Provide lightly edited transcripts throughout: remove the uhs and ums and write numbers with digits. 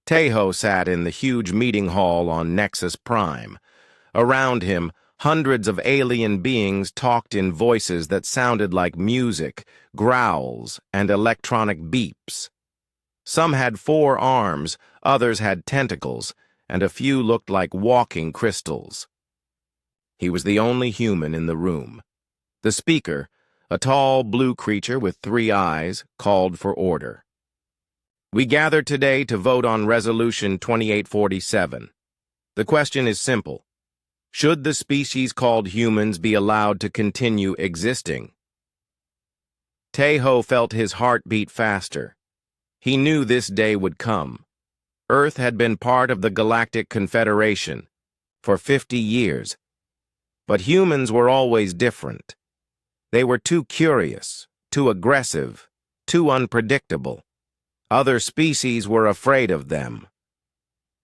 Tejo sat in the huge meeting hall on Nexus Prime. Around him, hundreds of alien beings talked in voices that sounded like music, growls, and electronic beeps. Some had 4 arms, others had tentacles, and a few looked like walking crystals. He was the only human in the room. The speaker, a tall blue creature with 3 eyes, called for order. We gathered today to vote on Resolution 2847. The question is simple. Should the species called humans be allowed to continue existing? Tejo felt his heart beat faster. He knew this day would come. Earth had been part of the Galactic Confederation for 50 years. But humans were always different. They were too curious, too aggressive, too unpredictable. Other species were afraid of them.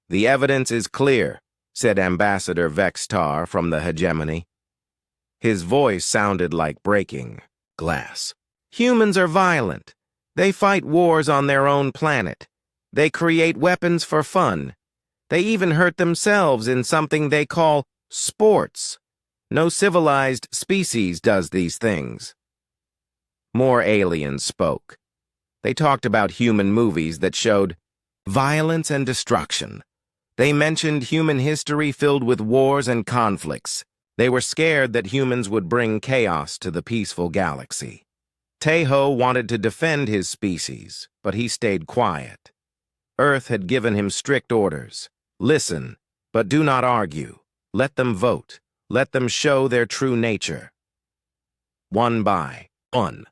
The evidence is clear, said Ambassador Vextar from the hegemony. His voice sounded like breaking glass. Humans are violent. They fight wars on their own planet. They create weapons for fun. They even hurt themselves in something they call sports. No civilized species does these things. More aliens spoke. They talked about human movies that showed violence and destruction. They mentioned human history filled with wars and conflicts. They were scared that humans would bring chaos to the peaceful galaxy. Tejo wanted to defend his species, but he stayed quiet. Earth had given him strict orders. Listen, but do not argue. Let them vote. Let them show their true nature. 1 by 1.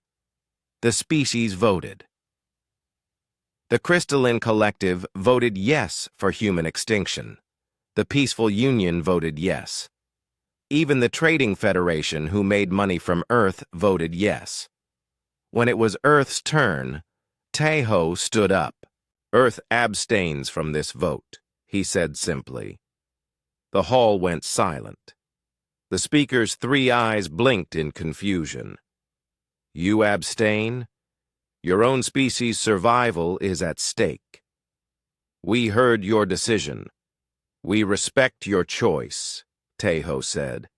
The species voted. The Crystalline Collective voted yes for human extinction. The Peaceful Union voted yes. Even the Trading Federation, who made money from Earth, voted yes. When it was Earth's turn, Tejo stood up. Earth abstains from this vote, he said simply. The hall went silent. The speaker's 3 eyes blinked in confusion. You abstain? Your own species' survival is at stake. We heard your decision. We respect your choice, Tejo said.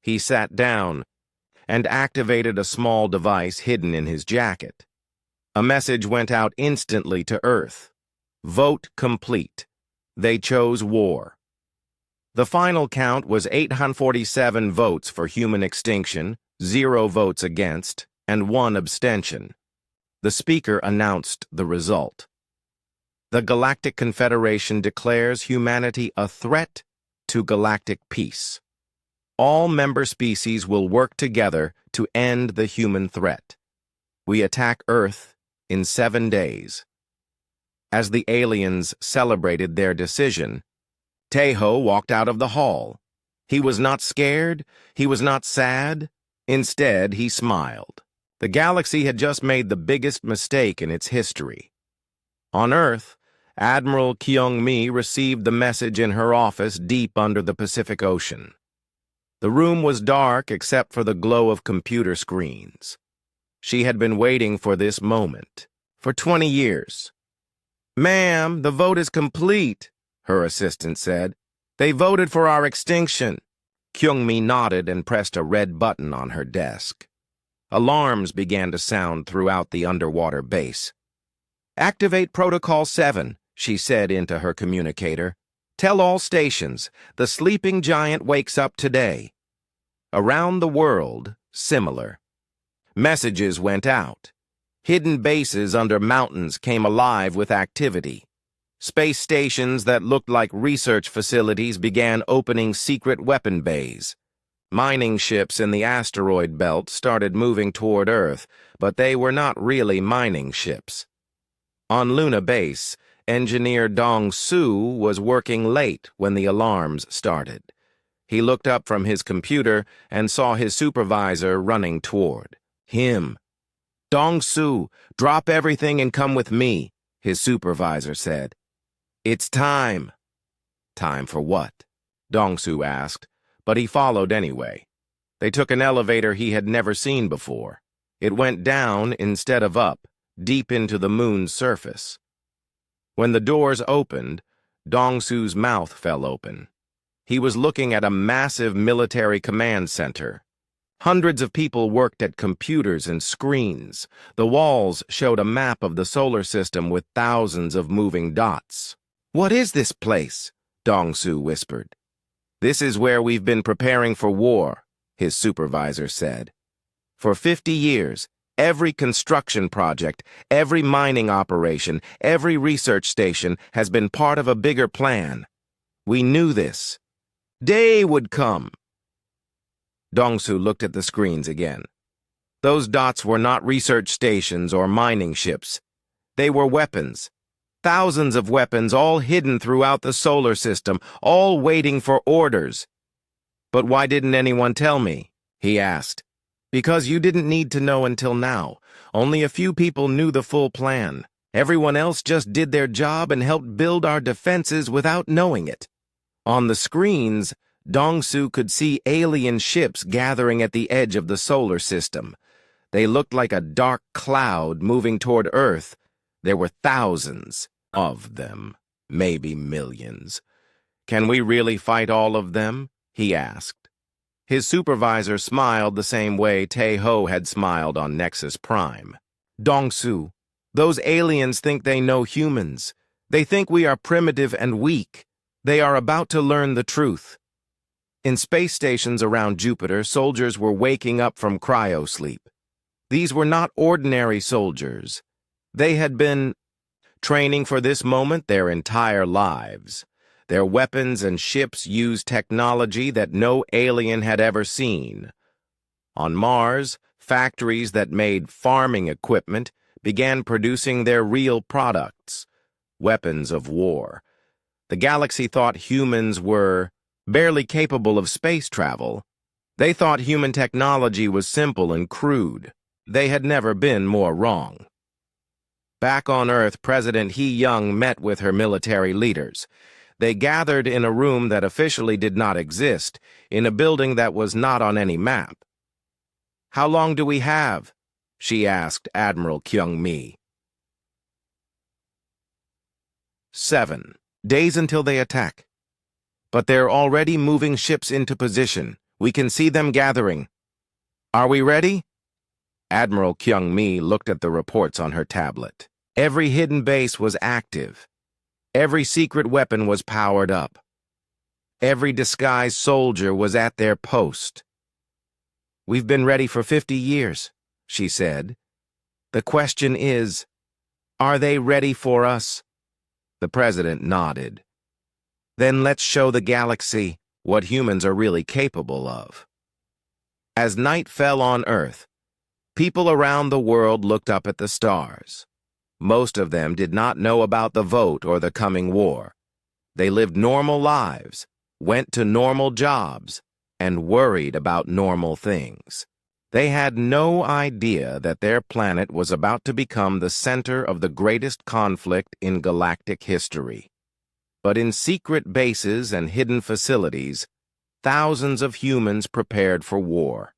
He sat down and activated a small device hidden in his jacket. A message went out instantly to Earth. Vote complete. They chose war. The final count was 847 votes for human extinction, 0 votes against, and 1 abstention. The speaker announced the result. The Galactic Confederation declares humanity a threat to galactic peace. All member species will work together to end the human threat. We attack Earth in 7 days. As the aliens celebrated their decision, Tejo walked out of the hall. He was not scared. He was not sad. Instead, he smiled. The galaxy had just made the biggest mistake in its history. On Earth, Admiral Kyung-mi received the message in her office deep under the Pacific Ocean. The room was dark except for the glow of computer screens. She had been waiting for this moment for 20 years. "Ma'am, the vote is complete," her assistant said. "They voted for our extinction." Kyung-mi nodded and pressed a red button on her desk. Alarms began to sound throughout the underwater base. "Activate Protocol 7, she said into her communicator. "Tell all stations, the sleeping giant wakes up today." Around the world, similar. Messages went out. Hidden bases under mountains came alive with activity. Space stations that looked like research facilities began opening secret weapon bays. Mining ships in the asteroid belt started moving toward Earth, but they were not really mining ships. On Luna Base, engineer Dong-Su was working late when the alarms started. He looked up from his computer and saw his supervisor running toward him. "Dong-Su, drop everything and come with me," his supervisor said. "It's time." "Time for what?" Dong-Su asked, but he followed anyway. They took an elevator he had never seen before. It went down instead of up, deep into the moon's surface. When the doors opened, Dong-su's mouth fell open. He was looking at a massive military command center. Hundreds of people worked at computers and screens. The walls showed a map of the solar system with thousands of moving dots. "What is this place?" Dong-su whispered. "This is where we've been preparing for war," his supervisor said. "For 50 years, every construction project, every mining operation, every research station has been part of a bigger plan. We knew this. Day would come." Dong-su looked at the screens again. Those dots were not research stations or mining ships. They were weapons. Thousands of weapons, all hidden throughout the solar system, all waiting for orders. "But why didn't anyone tell me?" he asked. "Because you didn't need to know until now. Only a few people knew the full plan. Everyone else just did their job and helped build our defenses without knowing it." On the screens, Dong-su could see alien ships gathering at the edge of the solar system. They looked like a dark cloud moving toward Earth. There were thousands of them, maybe millions. "Can we really fight all of them?" he asked. His supervisor smiled the same way Tae-ho had smiled on Nexus Prime. "Dong-su, those aliens think they know humans. They think we are primitive and weak. They are about to learn the truth." In space stations around Jupiter, soldiers were waking up from cryosleep. These were not ordinary soldiers. They had been training for this moment their entire lives. Their weapons and ships used technology that no alien had ever seen. On Mars, factories that made farming equipment began producing their real products, weapons of war. The galaxy thought humans were barely capable of space travel. They thought human technology was simple and crude. They had never been more wrong. Back on Earth, President Hee-young met with her military leaders. They gathered in a room that officially did not exist, in a building that was not on any map. "How long do we have?" she asked Admiral Kyung-mi. 7 days until they attack. But they're already moving ships into position. We can see them gathering. Are we ready? Admiral Kyung-mi looked at the reports on her tablet. Every hidden base was active. Every secret weapon was powered up. Every disguised soldier was at their post. "We've been ready for 50 years, she said. "The question is, are they ready for us?" The president nodded. "Then let's show the galaxy what humans are really capable of." As night fell on Earth, people around the world looked up at the stars. Most of them did not know about the vote or the coming war. They lived normal lives, went to normal jobs, and worried about normal things. They had no idea that their planet was about to become the center of the greatest conflict in galactic history. But in secret bases and hidden facilities, thousands of humans prepared for war.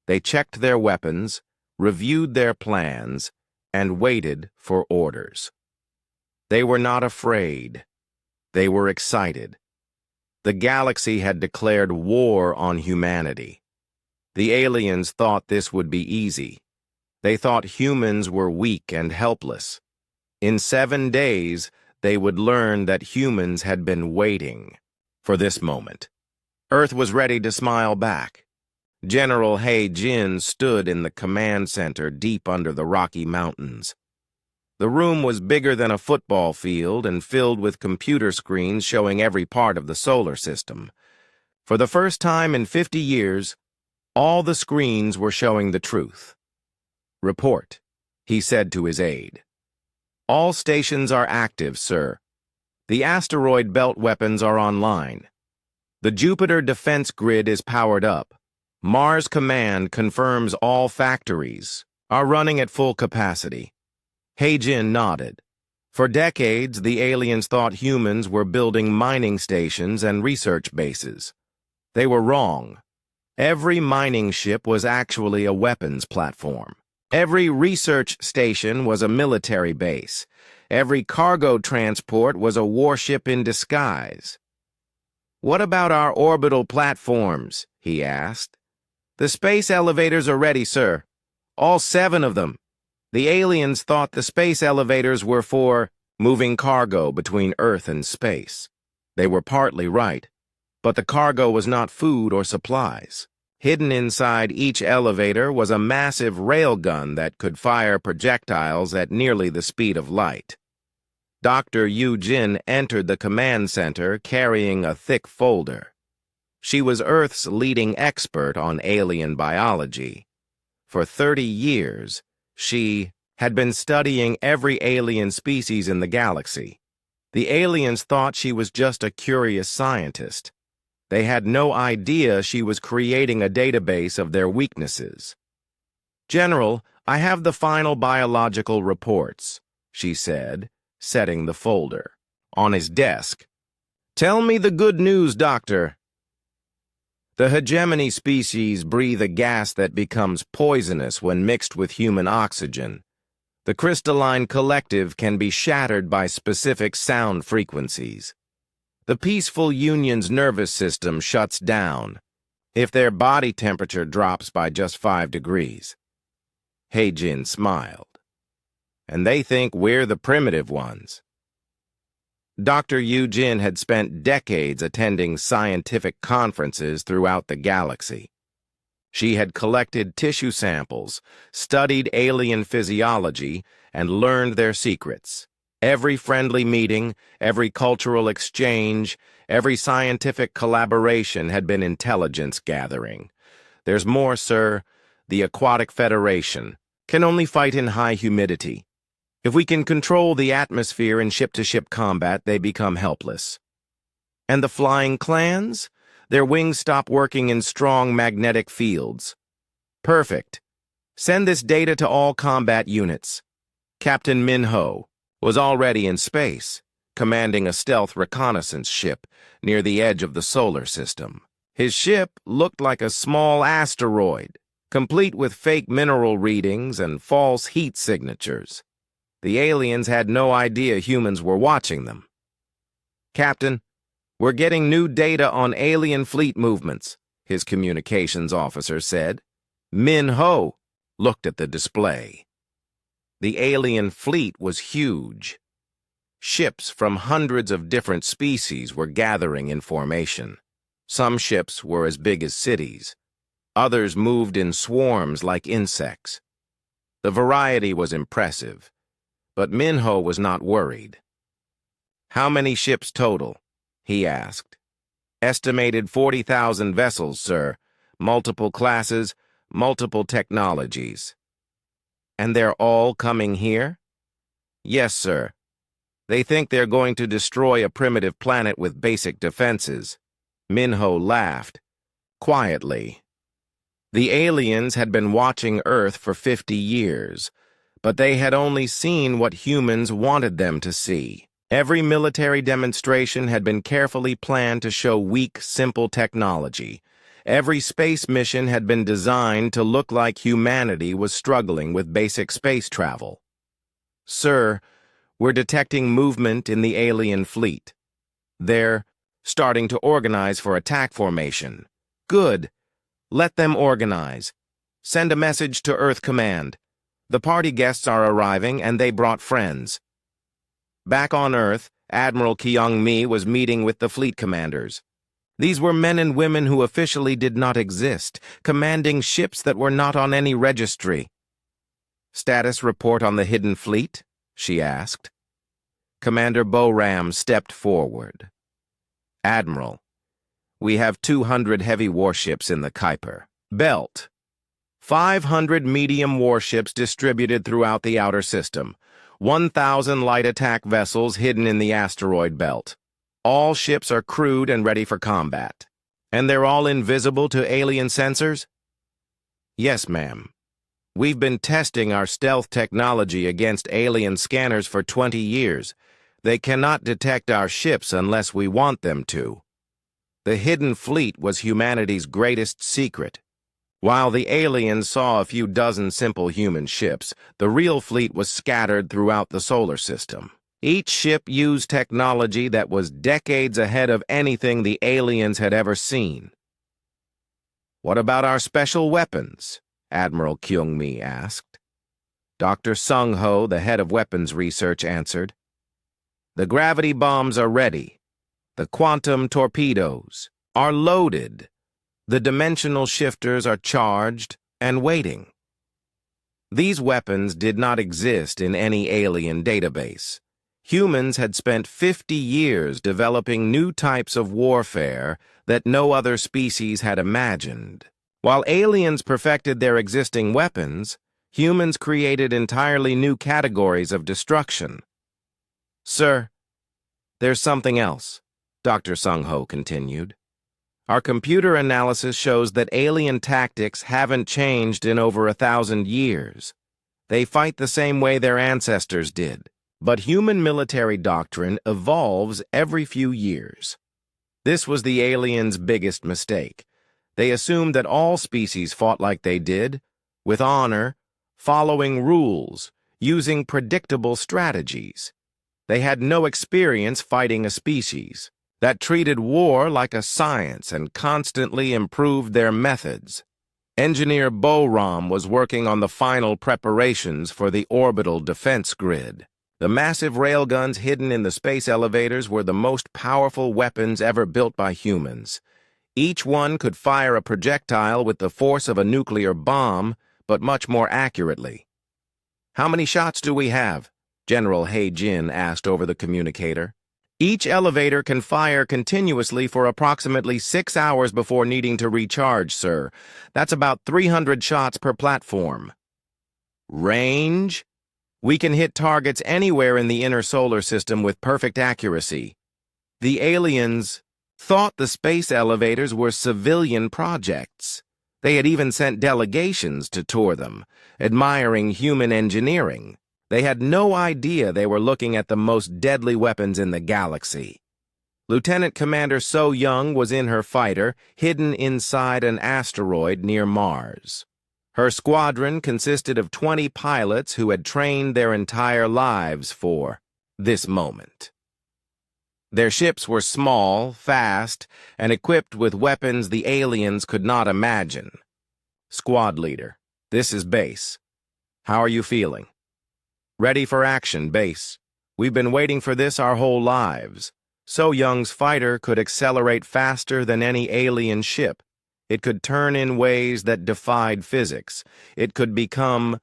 They checked their weapons, reviewed their plans, and waited for orders. They were not afraid. They were excited. The galaxy had declared war on humanity. The aliens thought this would be easy. They thought humans were weak and helpless. In 7 days, they would learn that humans had been waiting for this moment. Earth was ready to smile back. General Hae-jin stood in the command center deep under the Rocky Mountains. The room was bigger than a football field and filled with computer screens showing every part of the solar system. For the first time in 50 years, all the screens were showing the truth. "Report," he said to his aide. "All stations are active, sir. The asteroid belt weapons are online. The Jupiter defense grid is powered up. Mars Command confirms all factories are running at full capacity." Hae-jin nodded. For decades, the aliens thought humans were building mining stations and research bases. They were wrong. Every mining ship was actually a weapons platform. Every research station was a military base. Every cargo transport was a warship in disguise. "What about our orbital platforms?" he asked. "The space elevators are ready, sir. All 7 of them. The aliens thought the space elevators were for moving cargo between Earth and space. They were partly right, but the cargo was not food or supplies. Hidden inside each elevator was a massive railgun that could fire projectiles at nearly the speed of light." Dr. Yu Jin entered the command center carrying a thick folder. She was Earth's leading expert on alien biology. For 30 years, she had been studying every alien species in the galaxy. The aliens thought she was just a curious scientist. They had no idea she was creating a database of their weaknesses. "General, I have the final biological reports," she said, setting the folder on his desk. "Tell me the good news, Doctor." "The hegemony species breathe a gas that becomes poisonous when mixed with human oxygen. The crystalline collective can be shattered by specific sound frequencies. The peaceful union's nervous system shuts down if their body temperature drops by just 5 degrees. Heijin smiled. "And they think we're the primitive ones." Dr. Yu Jin had spent decades attending scientific conferences throughout the galaxy. She had collected tissue samples, studied alien physiology, and learned their secrets. Every friendly meeting, every cultural exchange, every scientific collaboration had been intelligence gathering. "There's more, sir. The Aquatic Federation can only fight in high humidity. If we can control the atmosphere in ship-to-ship combat, they become helpless. And the flying clans? Their wings stop working in strong magnetic fields." "Perfect. Send this data to all combat units." Captain Minho was already in space, commanding a stealth reconnaissance ship near the edge of the solar system. His ship looked like a small asteroid, complete with fake mineral readings and false heat signatures. The aliens had no idea humans were watching them. "Captain, we're getting new data on alien fleet movements," his communications officer said. Min Ho looked at the display. The alien fleet was huge. Ships from hundreds of different species were gathering in formation. Some ships were as big as cities. Others moved in swarms like insects. The variety was impressive, but Minho was not worried. "How many ships total?" he asked. "Estimated 40,000 vessels, sir. Multiple classes, multiple technologies." "And they're all coming here?" "Yes, sir. They think they're going to destroy a primitive planet with basic defenses." Minho laughed, quietly. The aliens had been watching Earth for 50 years, but they had only seen what humans wanted them to see. Every military demonstration had been carefully planned to show weak, simple technology. Every space mission had been designed to look like humanity was struggling with basic space travel. "Sir, we're detecting movement in the alien fleet. They're starting to organize for attack formation." "Good. Let them organize. Send a message to Earth Command. The party guests are arriving, and they brought friends." Back on Earth, Admiral Kyung-mi was meeting with the fleet commanders. These were men and women who officially did not exist, commanding ships that were not on any registry. "Status report on the hidden fleet?" she asked. Commander Boram stepped forward. "Admiral, we have 200 heavy warships in the Kuiper Belt, 500 medium warships distributed throughout the outer system, 1,000 light attack vessels hidden in the asteroid belt. All ships are crewed and ready for combat. And they're all invisible to alien sensors?" "Yes, ma'am. We've been testing our stealth technology against alien scanners for 20 years. They cannot detect our ships unless we want them to." The hidden fleet was humanity's greatest secret. While the aliens saw a few dozen simple human ships, the real fleet was scattered throughout the solar system. Each ship used technology that was decades ahead of anything the aliens had ever seen. "What about our special weapons?" Admiral Kyung-mi asked. Dr. Sung-ho, the head of weapons research, answered. "The gravity bombs are ready. The quantum torpedoes are loaded. The dimensional shifters are charged and waiting." These weapons did not exist in any alien database. Humans had spent 50 years developing new types of warfare that no other species had imagined. While aliens perfected their existing weapons, humans created entirely new categories of destruction. "Sir, there's something else," Dr. Sung-ho continued. "Our computer analysis shows that alien tactics haven't changed in over 1,000 years. They fight the same way their ancestors did. But human military doctrine evolves every few years. This was the aliens' biggest mistake. They assumed that all species fought like they did, with honor, following rules, using predictable strategies. They had no experience fighting a species that treated war like a science and constantly improved their methods. Engineer Bo-Ram was working on the final preparations for the orbital defense grid. The massive railguns hidden in the space elevators were the most powerful weapons ever built by humans. Each one could fire a projectile with the force of a nuclear bomb, but much more accurately. "How many shots do we have?" General He-jin asked over the communicator. "Each elevator can fire continuously for approximately 6 hours before needing to recharge, sir. That's about 300 shots per platform." "Range?" "We can hit targets anywhere in the inner solar system with perfect accuracy." The aliens thought the space elevators were civilian projects. They had even sent delegations to tour them, admiring human engineering. They had no idea they were looking at the most deadly weapons in the galaxy. Lieutenant Commander So-young was in her fighter, hidden inside an asteroid near Mars. Her squadron consisted of 20 pilots who had trained their entire lives for this moment. Their ships were small, fast, and equipped with weapons the aliens could not imagine. "Squad leader, this is Base. How are you feeling?" "Ready for action, Base. We've been waiting for this our whole lives." So-young's fighter could accelerate faster than any alien ship. It could turn in ways that defied physics. It could become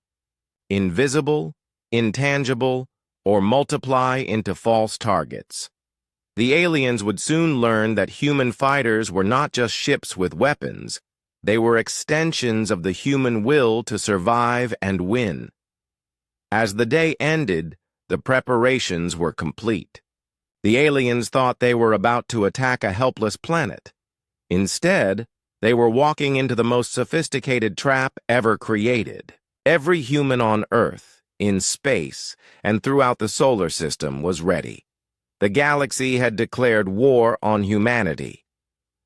invisible, intangible, or multiply into false targets. The aliens would soon learn that human fighters were not just ships with weapons. They were extensions of the human will to survive and win. As the day ended, the preparations were complete. The aliens thought they were about to attack a helpless planet. Instead, they were walking into the most sophisticated trap ever created. Every human on Earth, in space, and throughout the solar system was ready. The galaxy had declared war on humanity.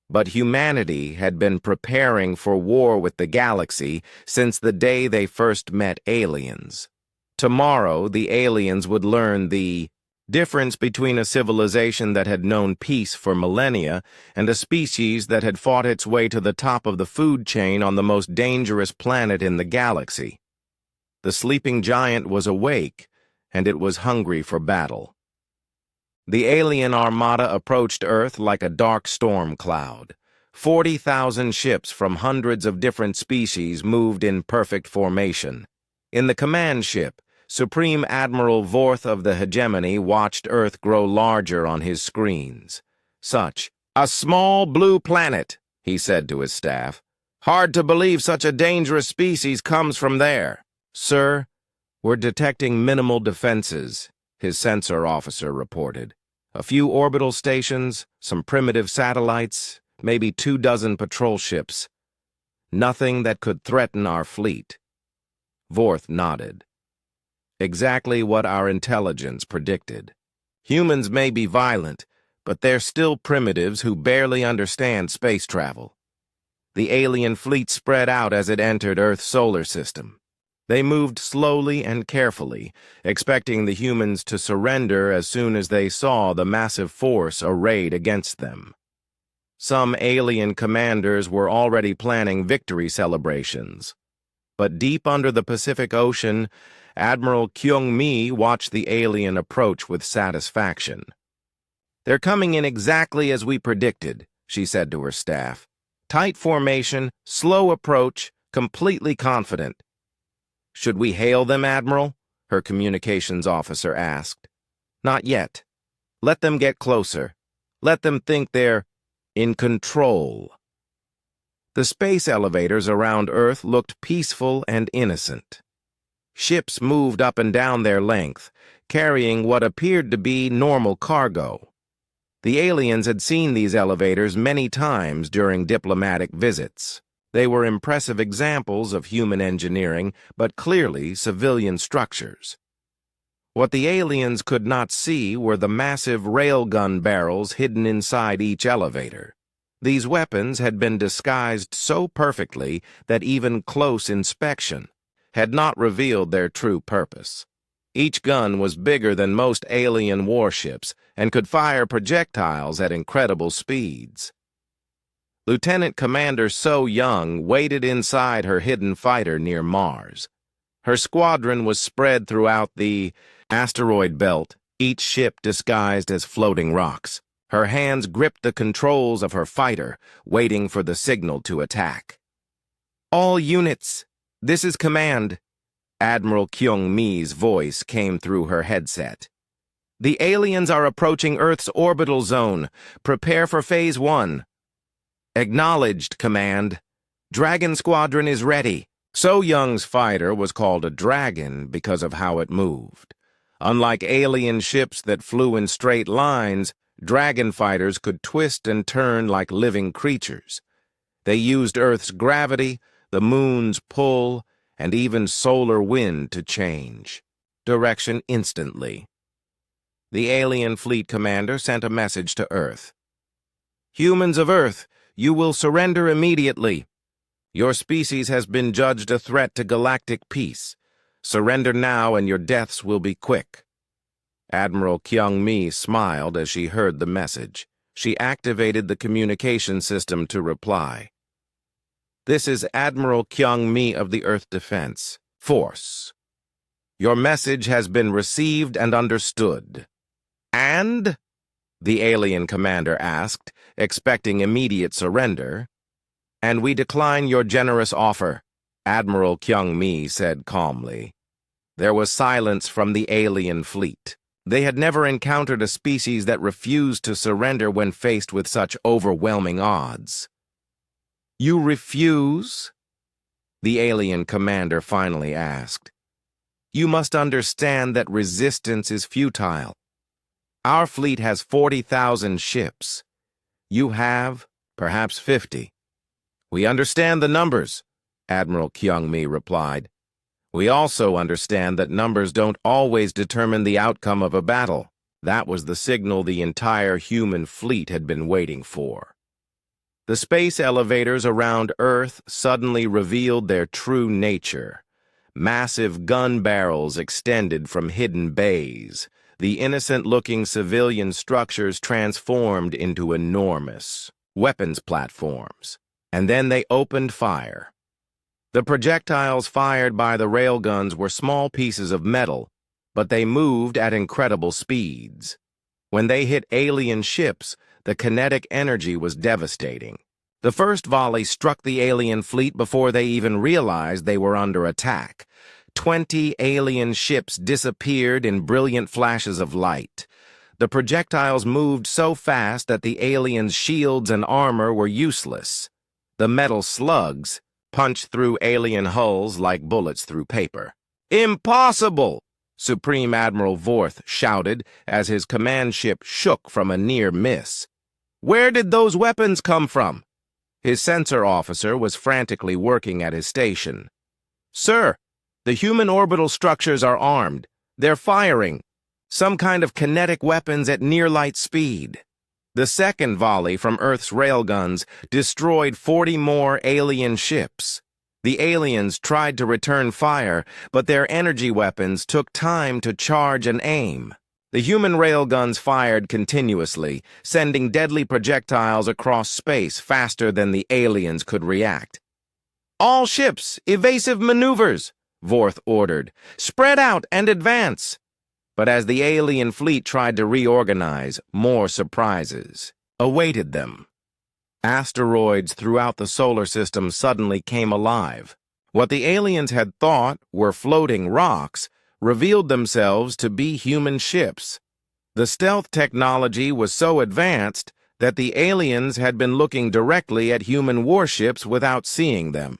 But humanity had been preparing for war with the galaxy since the day they first met aliens. Tomorrow, the aliens would learn the difference between a civilization that had known peace for millennia and a species that had fought its way to the top of the food chain on the most dangerous planet in the galaxy. The sleeping giant was awake, and it was hungry for battle. The alien armada approached Earth like a dark storm cloud. 40,000 ships from hundreds of different species moved in perfect formation. In the command ship, Supreme Admiral Vorth of the Hegemony watched Earth grow larger on his screens. "A small blue planet," he said to his staff. "Hard to believe such a dangerous species comes from there." "Sir, we're detecting minimal defenses," his sensor officer reported. "A few orbital stations, some primitive satellites, maybe 24 patrol ships. Nothing that could threaten our fleet." Vorth nodded. "Exactly what our intelligence predicted. Humans may be violent, but they're still primitives who barely understand space travel." The alien fleet spread out as it entered Earth's solar system. They moved slowly and carefully, expecting the humans to surrender as soon as they saw the massive force arrayed against them. Some alien commanders were already planning victory celebrations. But deep under the Pacific Ocean, Admiral Kyung-mi watched the alien approach with satisfaction. "They're coming in exactly as we predicted," she said to her staff. "Tight formation, slow approach, completely confident." "Should we hail them, Admiral?" her communications officer asked. "Not yet. Let them get closer. Let them think they're in control." The space elevators around Earth looked peaceful and innocent. Ships moved up and down their length, carrying what appeared to be normal cargo. The aliens had seen these elevators many times during diplomatic visits. They were impressive examples of human engineering, but clearly civilian structures. What the aliens could not see were the massive railgun barrels hidden inside each elevator. These weapons had been disguised so perfectly that even close inspection had not revealed their true purpose. Each gun was bigger than most alien warships and could fire projectiles at incredible speeds. Lieutenant Commander So Young waited inside her hidden fighter near Mars. Her squadron was spread throughout the asteroid belt, each ship disguised as floating rocks. Her hands gripped the controls of her fighter, waiting for the signal to attack. "All units, this is command." Admiral Kyung-mi's voice came through her headset. "The aliens are approaching Earth's orbital zone. Prepare for Phase 1. Acknowledged, Command. Dragon Squadron is ready." So Young's fighter was called a dragon because of how it moved. Unlike alien ships that flew in straight lines, dragon fighters could twist and turn like living creatures. They used Earth's gravity, the moon's pull, and even solar wind to change direction instantly. The alien fleet commander sent a message to Earth. "Humans of Earth, you will surrender immediately. Your species has been judged a threat to galactic peace. Surrender now and your deaths will be quick." Admiral Kyung-mi smiled as she heard the message. She activated the communication system to reply. "This is Admiral Kyung-mi of the Earth Defense Force. Your message has been received and understood." "And?" the alien commander asked, expecting immediate surrender. "And we decline your generous offer," Admiral Kyung-mi said calmly. There was silence from the alien fleet. They had never encountered a species that refused to surrender when faced with such overwhelming odds. "You refuse?" the alien commander finally asked. "You must understand that resistance is futile. Our fleet has 40,000 ships. You have, perhaps 50. We understand the numbers," Admiral Kyung-mi replied. "We also understand that numbers don't always determine the outcome of a battle." That was the signal the entire human fleet had been waiting for. The space elevators around Earth suddenly revealed their true nature. Massive gun barrels extended from hidden bays. The innocent-looking civilian structures transformed into enormous weapons platforms. And then they opened fire. The projectiles fired by the railguns were small pieces of metal, but they moved at incredible speeds. When they hit alien ships, the kinetic energy was devastating. The first volley struck the alien fleet before they even realized they were under attack. 20 alien ships disappeared in brilliant flashes of light. The projectiles moved so fast that the aliens' shields and armor were useless. The metal slugs punched through alien hulls like bullets through paper. "Impossible!" Supreme Admiral Vorth shouted as his command ship shook from a near miss. "Where did those weapons come from?" His sensor officer was frantically working at his station. "Sir, the human orbital structures are armed. They're firing. Some kind of kinetic weapons at near-light speed." The second volley from Earth's railguns destroyed 40 more alien ships. The aliens tried to return fire, but their energy weapons took time to charge and aim. The human railguns fired continuously, sending deadly projectiles across space faster than the aliens could react. "All ships, evasive maneuvers," Vorth ordered. "Spread out and advance." But as the alien fleet tried to reorganize, more surprises awaited them. Asteroids throughout the solar system suddenly came alive. What the aliens had thought were floating rocks revealed themselves to be human ships. The stealth technology was so advanced that the aliens had been looking directly at human warships without seeing them.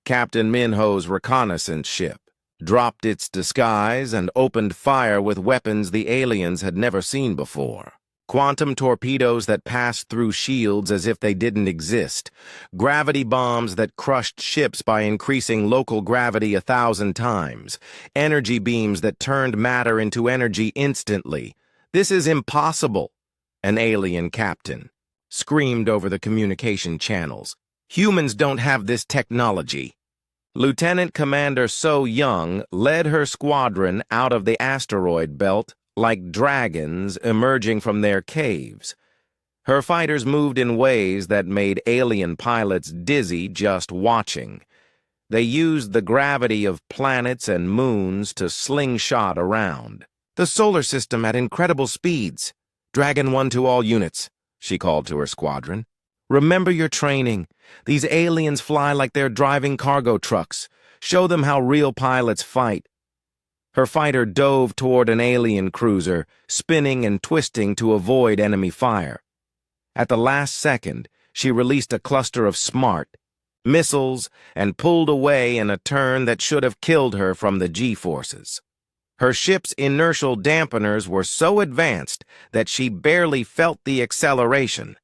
Captain Minho's reconnaissance ship dropped its disguise and opened fire with weapons the aliens had never seen before. Quantum torpedoes that passed through shields as if they didn't exist, gravity bombs that crushed ships by increasing local gravity 1,000 times, energy beams that turned matter into energy instantly. "This is impossible," an alien captain screamed over the communication channels. "Humans don't have this technology." Lieutenant Commander So Young led her squadron out of the asteroid belt like dragons emerging from their caves. Her fighters moved in ways that made alien pilots dizzy just watching. They used the gravity of planets and moons to slingshot around. "The solar system at incredible speeds. Dragon 1 to all units," she called to her squadron. "Remember your training. These aliens fly like they're driving cargo trucks. Show them how real pilots fight." Her fighter dove toward an alien cruiser, spinning and twisting to avoid enemy fire. At the last second, she released a cluster of smart missiles and pulled away in a turn that should have killed her from the G-forces. Her ship's inertial dampeners were so advanced that she barely felt the acceleration.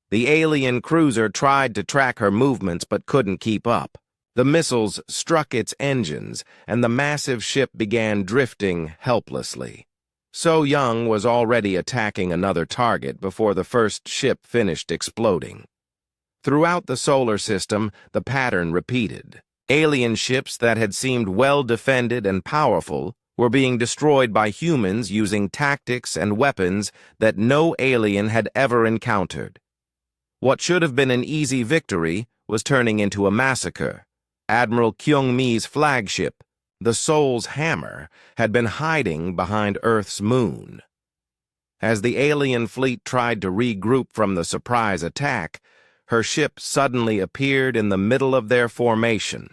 The alien cruiser tried to track her movements but couldn't keep up. The missiles struck its engines, and the massive ship began drifting helplessly. So Young was already attacking another target before the first ship finished exploding. Throughout the solar system, the pattern repeated. Alien ships that had seemed well-defended and powerful were being destroyed by humans using tactics and weapons that no alien had ever encountered. What should have been an easy victory was turning into a massacre. Admiral Kyung-mi's flagship, the Soul's Hammer, had been hiding behind Earth's moon. As the alien fleet tried to regroup from the surprise attack, her ship suddenly appeared in the middle of their formation.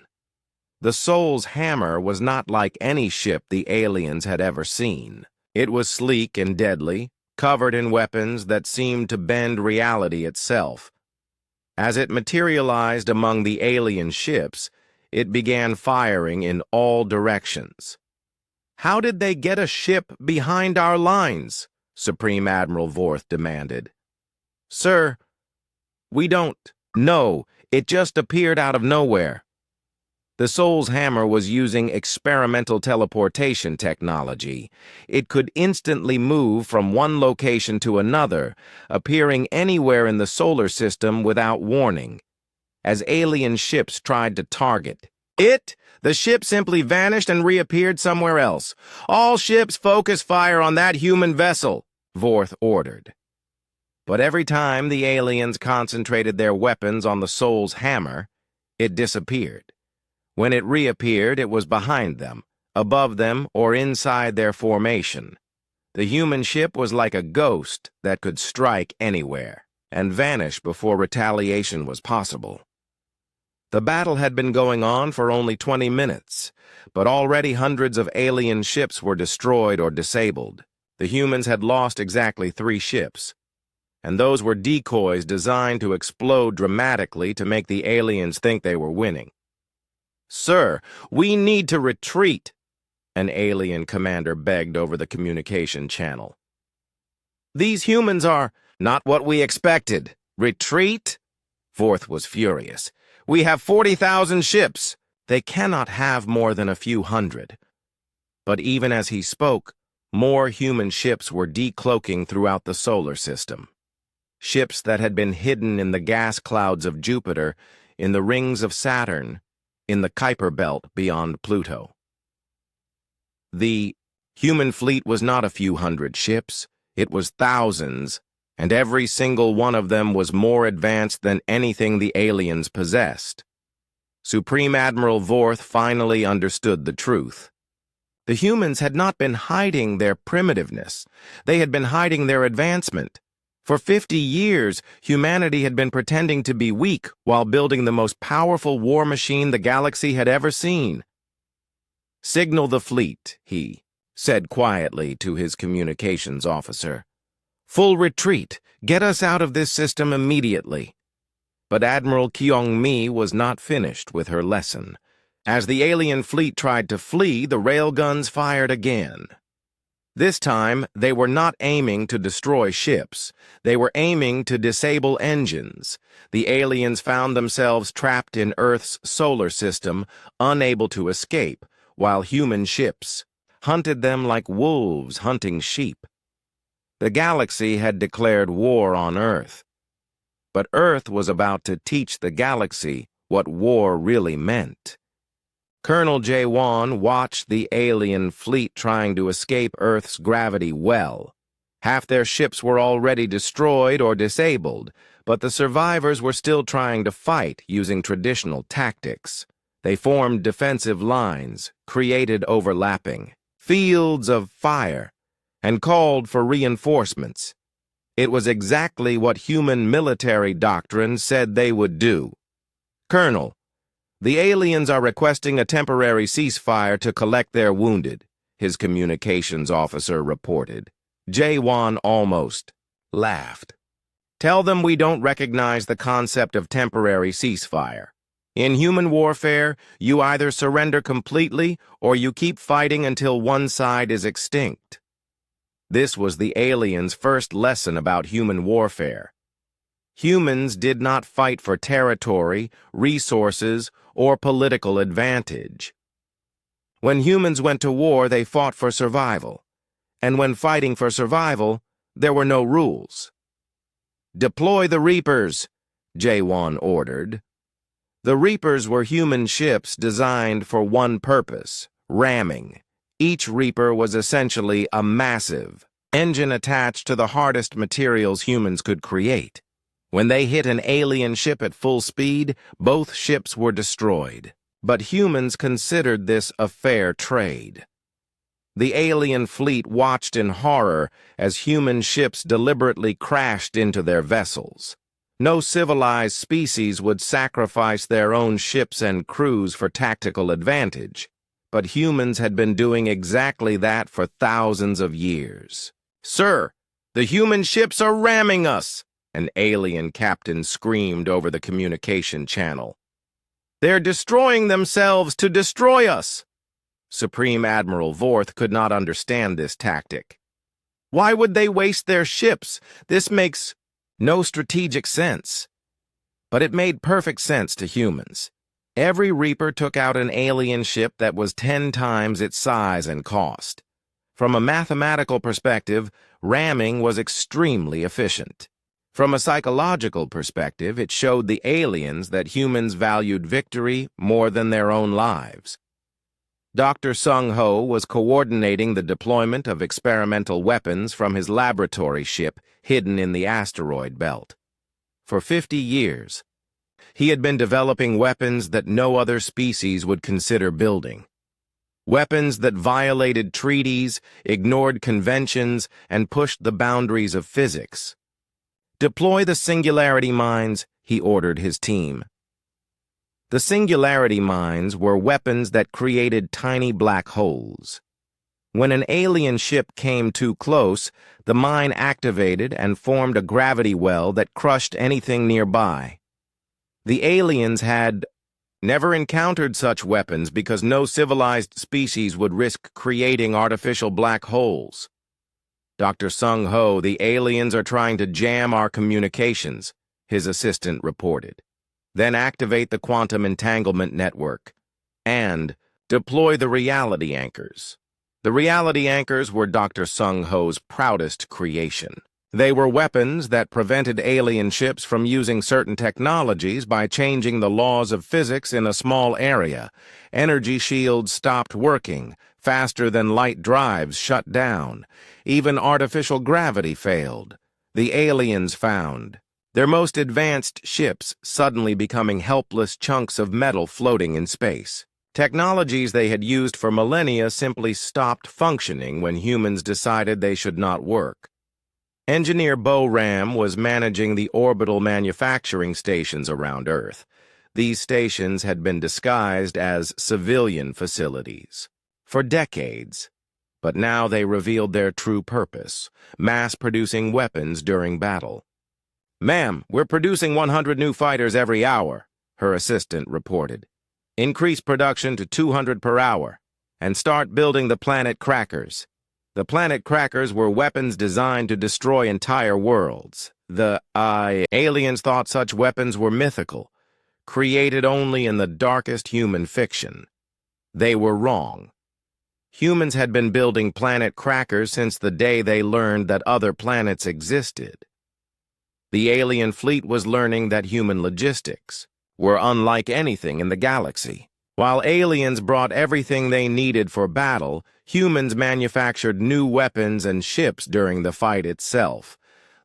The Soul's Hammer was not like any ship the aliens had ever seen. It was sleek and deadly, covered in weapons that seemed to bend reality itself. As it materialized among the alien ships, it began firing in all directions. "How did they get a ship behind our lines?" Supreme Admiral Vorth demanded. "Sir, we don't know. It just appeared out of nowhere." The Soul's Hammer was using experimental teleportation technology. It could instantly move from one location to another, appearing anywhere in the solar system without warning. As alien ships tried to target it, the ship simply vanished and reappeared somewhere else. "All ships focus fire on that human vessel," Vorth ordered. But every time the aliens concentrated their weapons on the Soul's Hammer, it disappeared. When it reappeared, it was behind them, above them, or inside their formation. The human ship was like a ghost that could strike anywhere and vanish before retaliation was possible. The battle had been going on for only 20 minutes, but already hundreds of alien ships were destroyed or disabled. The humans had lost exactly 3 ships, and those were decoys designed to explode dramatically to make the aliens think they were winning. "Sir, we need to retreat," an alien commander begged over the communication channel. "These humans are not what we expected." "Retreat?" Vorth was furious. "We have 40,000 ships. They cannot have more than a few hundred." But even as he spoke, more human ships were decloaking throughout the solar system. Ships that had been hidden in the gas clouds of Jupiter in the rings of Saturn, in the Kuiper Belt beyond Pluto. The human fleet was not a few hundred ships, it was thousands, and every single one of them was more advanced than anything the aliens possessed. Supreme Admiral Vorth finally understood the truth. The humans had not been hiding their primitiveness, they had been hiding their advancement. For 50 years, humanity had been pretending to be weak while building the most powerful war machine the galaxy had ever seen. "Signal the fleet," he said quietly to his communications officer. "Full retreat. Get us out of this system immediately." But Admiral Kyung-mi was not finished with her lesson. As the alien fleet tried to flee, the railguns fired again. This time, they were not aiming to destroy ships. They were aiming to disable engines. The aliens found themselves trapped in Earth's solar system, unable to escape, while human ships hunted them like wolves hunting sheep. The galaxy had declared war on Earth. But Earth was about to teach the galaxy what war really meant. Colonel Jae-won watched the alien fleet trying to escape Earth's gravity well. Half their ships were already destroyed or disabled, but the survivors were still trying to fight using traditional tactics. They formed defensive lines, created overlapping fields of fire, and called for reinforcements. It was exactly what human military doctrine said they would do. "Colonel, the aliens are requesting a temporary ceasefire to collect their wounded," his communications officer reported. Jae-won almost laughed. "Tell them we don't recognize the concept of temporary ceasefire. In human warfare, you either surrender completely or you keep fighting until one side is extinct." This was the aliens' first lesson about human warfare. Humans did not fight for territory, resources, or political advantage. When humans went to war, they fought for survival. And when fighting for survival, there were no rules. "Deploy the Reapers," Jae-won ordered. The Reapers were human ships designed for one purpose: ramming. Each Reaper was essentially a massive engine attached to the hardest materials humans could create. When they hit an alien ship at full speed, both ships were destroyed. But humans considered this a fair trade. The alien fleet watched in horror as human ships deliberately crashed into their vessels. No civilized species would sacrifice their own ships and crews for tactical advantage. But humans had been doing exactly that for thousands of years. "Sir, the human ships are ramming us!" an alien captain screamed over the communication channel. "They're destroying themselves to destroy us!" Supreme Admiral Vorth could not understand this tactic. "Why would they waste their ships? This makes no strategic sense." But it made perfect sense to humans. Every Reaper took out an alien ship that was 10 times its size and cost. From a mathematical perspective, ramming was extremely efficient. From a psychological perspective, it showed the aliens that humans valued victory more than their own lives. Dr. Sung-ho was coordinating the deployment of experimental weapons from his laboratory ship hidden in the asteroid belt. For 50 years, he had been developing weapons that no other species would consider building. Weapons that violated treaties, ignored conventions, and pushed the boundaries of physics. "Deploy the singularity mines," he ordered his team. The singularity mines were weapons that created tiny black holes. When an alien ship came too close, the mine activated and formed a gravity well that crushed anything nearby. The aliens had never encountered such weapons because no civilized species would risk creating artificial black holes. "Dr. Sung-ho, the aliens are trying to jam our communications," his assistant reported. "Then activate the quantum entanglement network. And deploy the reality anchors." The reality anchors were Dr. Sung-ho's proudest creation. They were weapons that prevented alien ships from using certain technologies by changing the laws of physics in a small area. Energy shields stopped working, faster than light drives shut down. Even artificial gravity failed. The aliens found their most advanced ships suddenly becoming helpless chunks of metal floating in space. Technologies they had used for millennia simply stopped functioning when humans decided they should not work. Engineer Bo Ram was managing the orbital manufacturing stations around Earth. These stations had been disguised as civilian facilities for decades, but now they revealed their true purpose, mass-producing weapons during battle. "Ma'am, we're producing 100 new fighters every hour," her assistant reported. "Increase production to 200 per hour, and start building the planet crackers." The planet crackers were weapons designed to destroy entire worlds. The aliens thought such weapons were mythical, created only in the darkest human fiction. They were wrong. Humans had been building planet crackers since the day they learned that other planets existed. The alien fleet was learning that human logistics were unlike anything in the galaxy. While aliens brought everything they needed for battle, humans manufactured new weapons and ships during the fight itself.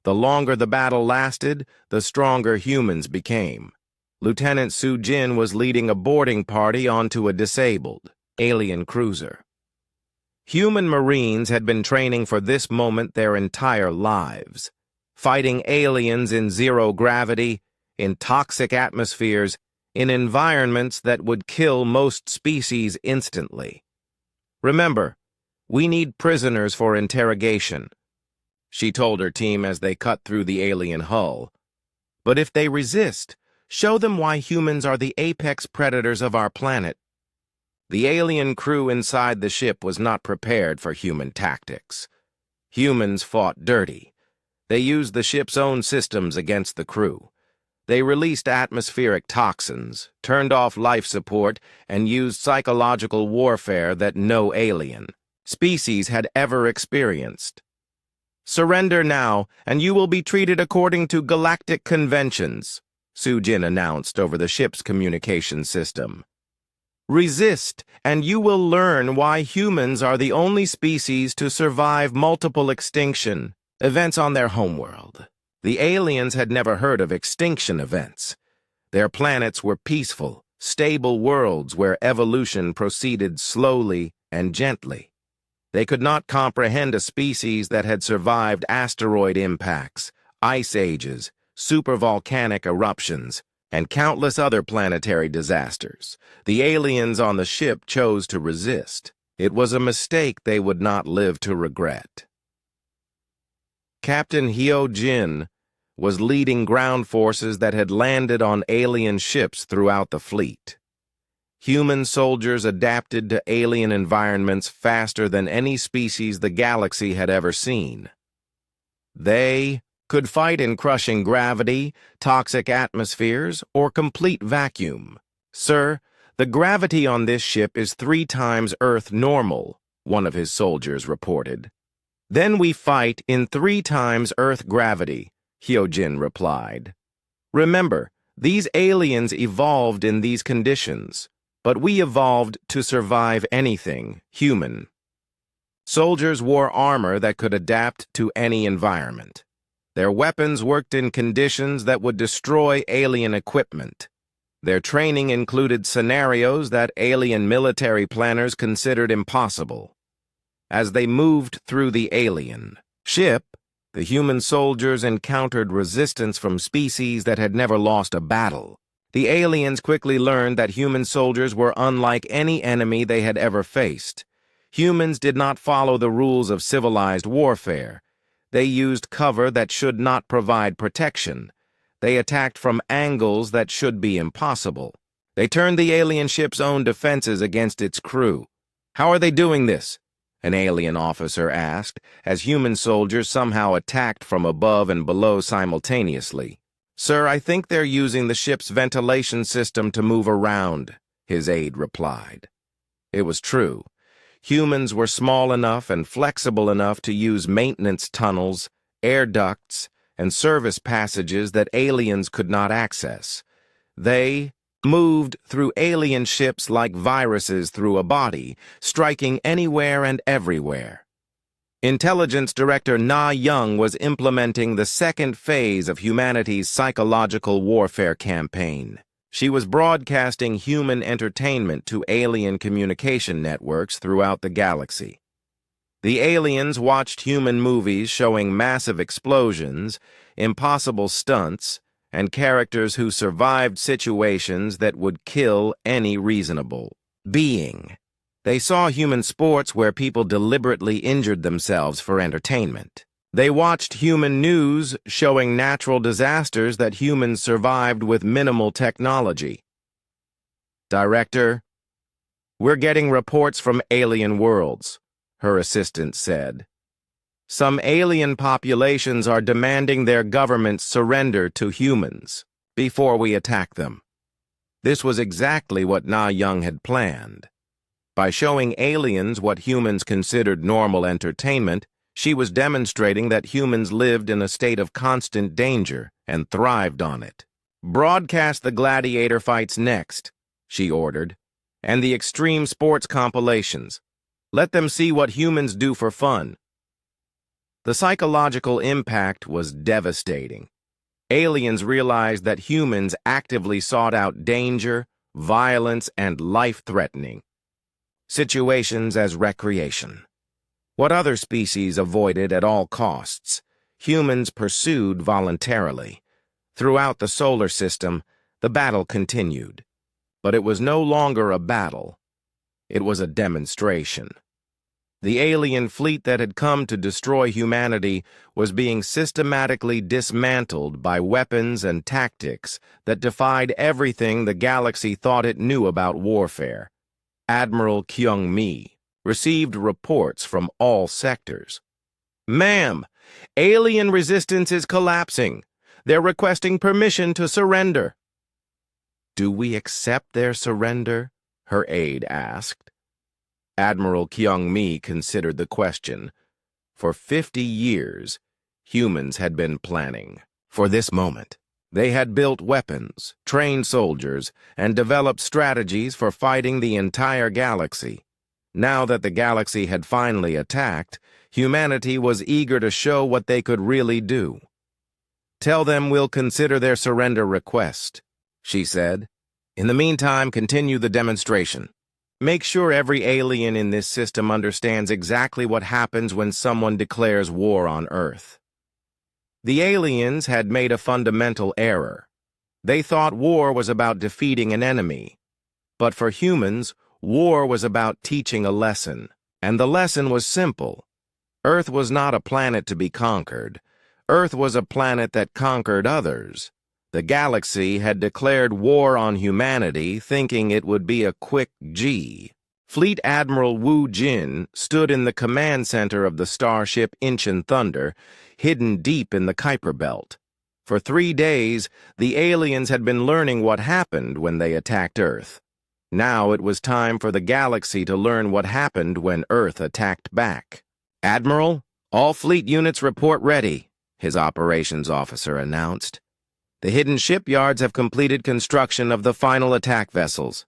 The longer the battle lasted, the stronger humans became. Lieutenant Su Jin was leading a boarding party onto a disabled alien cruiser. Human Marines had been training for this moment their entire lives, fighting aliens in zero gravity, in toxic atmospheres, in environments that would kill most species instantly. "Remember, we need prisoners for interrogation," she told her team as they cut through the alien hull. "But if they resist, show them why humans are the apex predators of our planet." The alien crew inside the ship was not prepared for human tactics. Humans fought dirty. They used the ship's own systems against the crew. They released atmospheric toxins, turned off life support, and used psychological warfare that no alien species had ever experienced. "Surrender now, and you will be treated according to galactic conventions," Su Jin announced over the ship's communication system. "Resist, and you will learn why humans are the only species to survive multiple extinction events on their homeworld." The aliens had never heard of extinction events. Their planets were peaceful, stable worlds where evolution proceeded slowly and gently. They could not comprehend a species that had survived asteroid impacts, ice ages, supervolcanic eruptions, and countless other planetary disasters. The aliens on the ship chose to resist. It was a mistake they would not live to regret. Captain Hyo Jin was leading ground forces that had landed on alien ships throughout the fleet. Human soldiers adapted to alien environments faster than any species the galaxy had ever seen. They could fight in crushing gravity, toxic atmospheres, or complete vacuum. "Sir, the gravity on this ship is 3 times Earth normal," one of his soldiers reported. "Then we fight in 3 times Earth gravity," Hyo Jin replied. "Remember, these aliens evolved in these conditions, but we evolved to survive anything human." Soldiers wore armor that could adapt to any environment. Their weapons worked in conditions that would destroy alien equipment. Their training included scenarios that alien military planners considered impossible. As they moved through the alien ship, the human soldiers encountered resistance from species that had never lost a battle. The aliens quickly learned that human soldiers were unlike any enemy they had ever faced. Humans did not follow the rules of civilized warfare. They used cover that should not provide protection. They attacked from angles that should be impossible. They turned the alien ship's own defenses against its crew. "How are they doing this?" an alien officer asked, as human soldiers somehow attacked from above and below simultaneously. "Sir, I think they're using the ship's ventilation system to move around," his aide replied. It was true. Humans were small enough and flexible enough to use maintenance tunnels air ducts, and service passages that aliens could not access. They moved through alien ships like viruses through a body, striking anywhere and everywhere. Intelligence Director Na Young was implementing the second phase of humanity's psychological warfare campaign. She was broadcasting human entertainment to alien communication networks throughout the galaxy. The aliens watched human movies showing massive explosions, impossible stunts, and characters who survived situations that would kill any reasonable being. They saw human sports where people deliberately injured themselves for entertainment. They watched human news showing natural disasters that humans survived with minimal technology. "Director, we're getting reports from alien worlds," her assistant said. "Some alien populations are demanding their governments surrender to humans before we attack them." This was exactly what Na Young had planned. By showing aliens what humans considered normal entertainment, she was demonstrating that humans lived in a state of constant danger and thrived on it. "Broadcast the gladiator fights next," she ordered, "and the extreme sports compilations. Let them see what humans do for fun." The psychological impact was devastating. Aliens realized that humans actively sought out danger, violence, and life-threatening situations as recreation. What other species avoided at all costs, humans pursued voluntarily. Throughout the solar system, the battle continued. But it was no longer a battle. It was a demonstration. The alien fleet that had come to destroy humanity was being systematically dismantled by weapons and tactics that defied everything the galaxy thought it knew about warfare. Admiral Kyung-mi received reports from all sectors. "Ma'am, alien resistance is collapsing. They're requesting permission to surrender." "Do we accept their surrender?" her aide asked. Admiral Kyung-mi considered the question. For 50 years, humans had been planning for this moment. They had built weapons, trained soldiers, and developed strategies for fighting the entire galaxy. Now that the galaxy had finally attacked, humanity was eager to show what they could really do. "Tell them we'll consider their surrender request," she said. "In the meantime, continue the demonstration. Make sure every alien in this system understands exactly what happens when someone declares war on Earth." The aliens had made a fundamental error. They thought war was about defeating an enemy. But for humans, war was about teaching a lesson. And the lesson was simple. Earth was not a planet to be conquered. Earth was a planet that conquered others. The galaxy had declared war on humanity, thinking it would be a quick G. Fleet Admiral Wu Jin stood in the command center of the starship Incheon Thunder, hidden deep in the Kuiper Belt. For 3 days, the aliens had been learning what happened when they attacked Earth. Now it was time for the galaxy to learn what happened when Earth attacked back. "Admiral, all fleet units report ready," his operations officer announced. "The hidden shipyards have completed construction of the final attack vessels."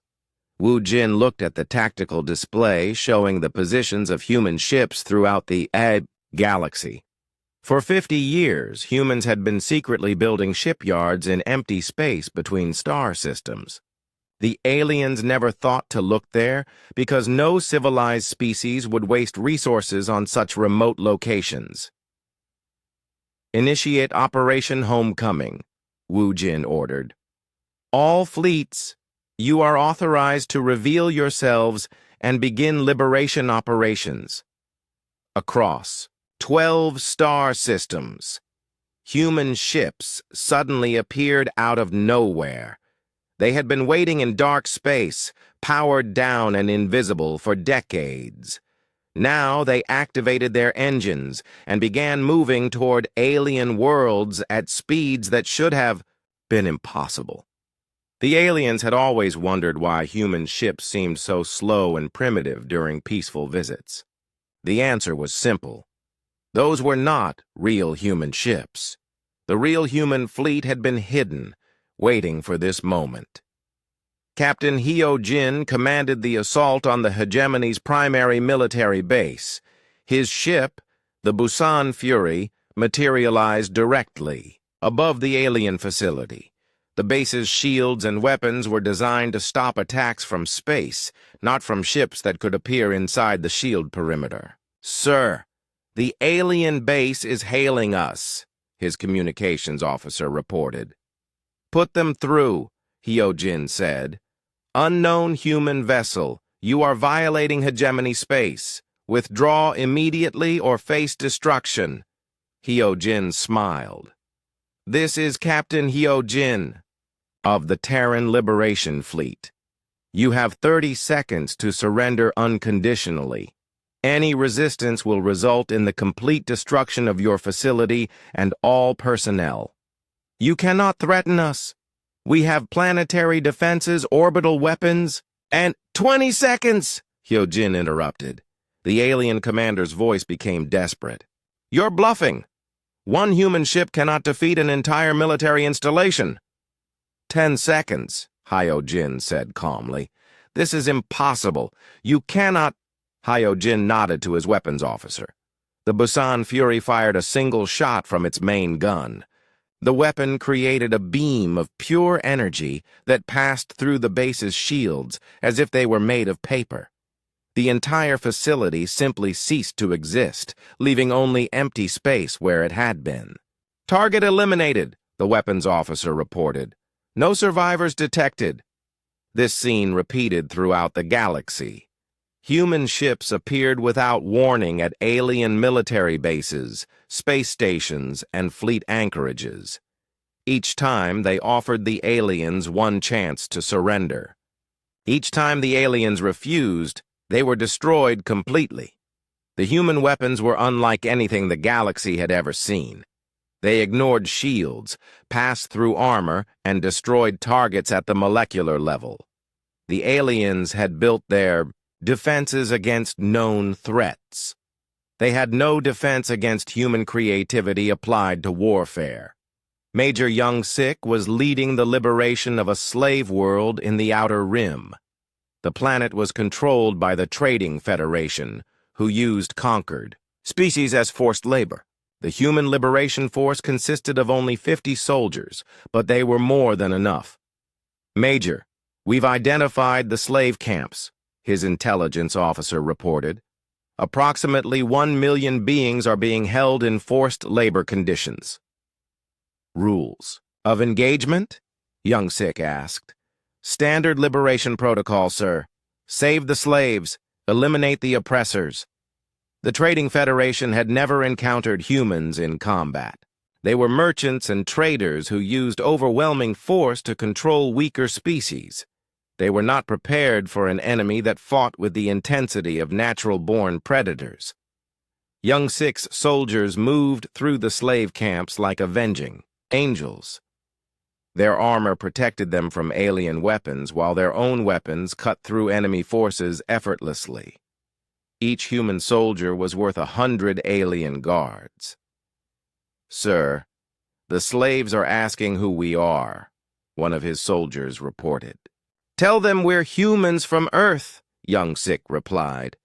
Wu Jin looked at the tactical display showing the positions of human ships throughout the galaxy. For 50 years, humans had been secretly building shipyards in empty space between star systems. The aliens never thought to look there because no civilized species would waste resources on such remote locations. "Initiate Operation Homecoming," Wu Jin ordered. "All fleets, you are authorized to reveal yourselves and begin liberation operations." Across 12 star systems, human ships suddenly appeared out of nowhere. They had been waiting in dark space, powered down and invisible for decades. Now they activated their engines and began moving toward alien worlds at speeds that should have been impossible. The aliens had always wondered why human ships seemed so slow and primitive during peaceful visits. The answer was simple. Those were not real human ships. The real human fleet had been hidden, waiting for this moment. Captain Hyo-jin commanded the assault on the hegemony's primary military base. His ship, the Busan Fury, materialized directly above the alien facility. The base's shields and weapons were designed to stop attacks from space, not from ships that could appear inside the shield perimeter. "Sir, the alien base is hailing us," his communications officer reported. "Put them through," Hyo-jin said. "Unknown human vessel, you are violating hegemony space. Withdraw immediately or face destruction." Hyo-jin smiled. "This is Captain Hyo-jin of the Terran Liberation Fleet. You have 30 seconds to surrender unconditionally. Any resistance will result in the complete destruction of your facility and all personnel. You cannot threaten us. We have planetary defenses, orbital weapons, and— 20 seconds, Hyo-jin interrupted. The alien commander's voice became desperate. "You're bluffing. One human ship cannot defeat an entire military installation." 10 seconds, Hyo-jin said calmly. "This is impossible. You cannot—" Hyo-jin nodded to his weapons officer. The Busan Fury fired a single shot from its main gun. The weapon created a beam of pure energy that passed through the base's shields as if they were made of paper. The entire facility simply ceased to exist, leaving only empty space where it had been. "Target eliminated," the weapons officer reported. "No survivors detected." This scene repeated throughout the galaxy. Human ships appeared without warning at alien military bases, space stations, and fleet anchorages. Each time, they offered the aliens one chance to surrender. Each time the aliens refused, they were destroyed completely. The human weapons were unlike anything the galaxy had ever seen. They ignored shields, passed through armor, and destroyed targets at the molecular level. The aliens had built their defenses against known threats. They had no defense against human creativity applied to warfare. Major Young-sik was leading the liberation of a slave world in the Outer Rim. The planet was controlled by the Trading Federation, who used conquered species as forced labor. The Human Liberation Force consisted of only 50 soldiers, but they were more than enough. "Major, we've identified the slave camps," his intelligence officer reported. "Approximately 1 million beings are being held in forced labor conditions." "Rules of engagement?" Young-sik asked. "Standard liberation protocol, sir. Save the slaves, eliminate the oppressors." The Trading Federation had never encountered humans in combat. They were merchants and traders who used overwhelming force to control weaker species. They were not prepared for an enemy that fought with the intensity of natural-born predators. Young-sik's soldiers moved through the slave camps like avenging angels. Their armor protected them from alien weapons, while their own weapons cut through enemy forces effortlessly. Each human soldier was worth 100 alien guards. "Sir, the slaves are asking who we are," one of his soldiers reported. "Tell them we're humans from Earth," Young-sik replied.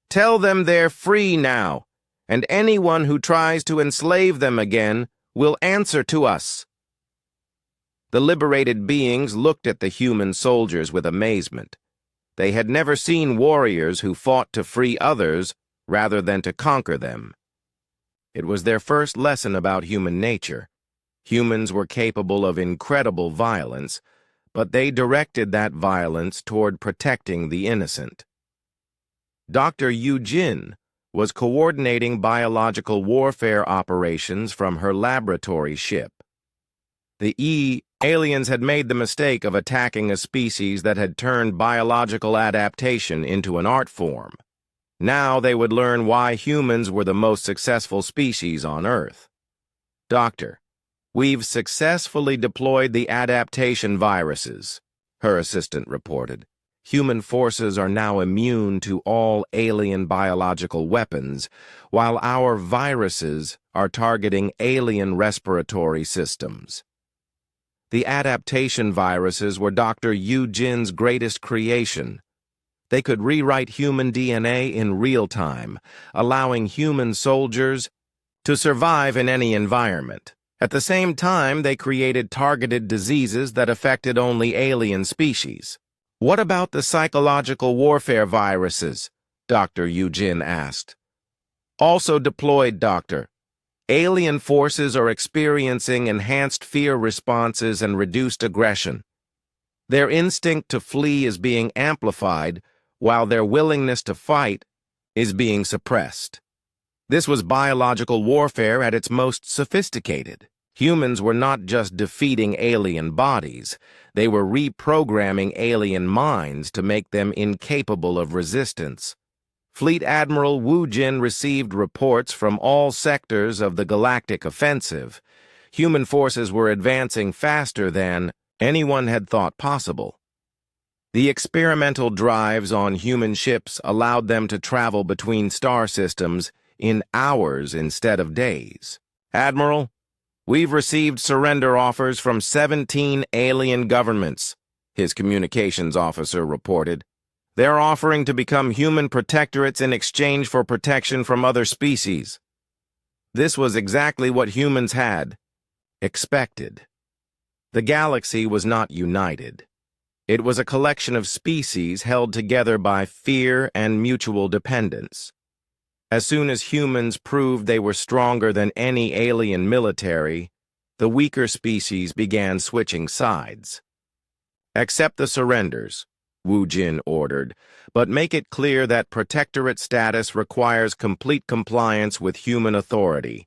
"Tell them they're free now, and anyone who tries to enslave them again will answer to us." The liberated beings looked at the human soldiers with amazement. They had never seen warriors who fought to free others rather than to conquer them. It was their first lesson about human nature. Humans were capable of incredible violence, but they directed that violence toward protecting the innocent. Dr. Yu-jin was coordinating biological warfare operations from her laboratory ship. The aliens had made the mistake of attacking a species that had turned biological adaptation into an art form. Now they would learn why humans were the most successful species on Earth. "Doctor, we've successfully deployed the adaptation viruses," her assistant reported. Human forces are now immune to all alien biological weapons, while our viruses are targeting alien respiratory systems. The adaptation viruses were Dr. Yu Jin's greatest creation. They could rewrite human DNA in real time, allowing human soldiers to survive in any environment. At the same time, they created targeted diseases that affected only alien species. "What about the psychological warfare viruses?" Dr. Yu Jin asked. "Also deployed, Doctor. Alien forces are experiencing enhanced fear responses and reduced aggression. Their instinct to flee is being amplified, while their willingness to fight is being suppressed." This was biological warfare at its most sophisticated. Humans were not just defeating alien bodies, they were reprogramming alien minds to make them incapable of resistance. Fleet Admiral Wu Jin received reports from all sectors of the Galactic offensive. Human forces were advancing faster than anyone had thought possible. The experimental drives on human ships allowed them to travel between star systems in hours instead of days. "Admiral, we've received surrender offers from 17 alien governments," his communications officer reported. "They're offering to become human protectorates in exchange for protection from other species." This was exactly what humans had expected. The galaxy was not united. It was a collection of species held together by fear and mutual dependence. As soon as humans proved they were stronger than any alien military, the weaker species began switching sides. "Accept the surrenders," Wu Jin ordered, "but make it clear that protectorate status requires complete compliance with human authority.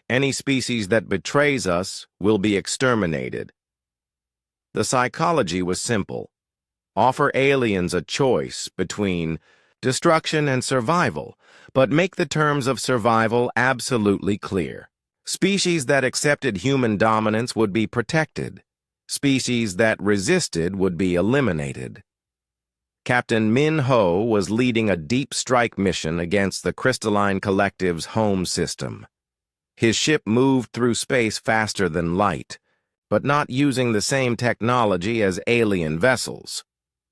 Any species that betrays us will be exterminated." The psychology was simple. Offer aliens a choice between destruction and survival, but make the terms of survival absolutely clear. Species that accepted human dominance would be protected. Species that resisted would be eliminated. Captain Min Ho was leading a deep strike mission against the Crystalline Collective's home system. His ship moved through space faster than light, but not using the same technology as alien vessels.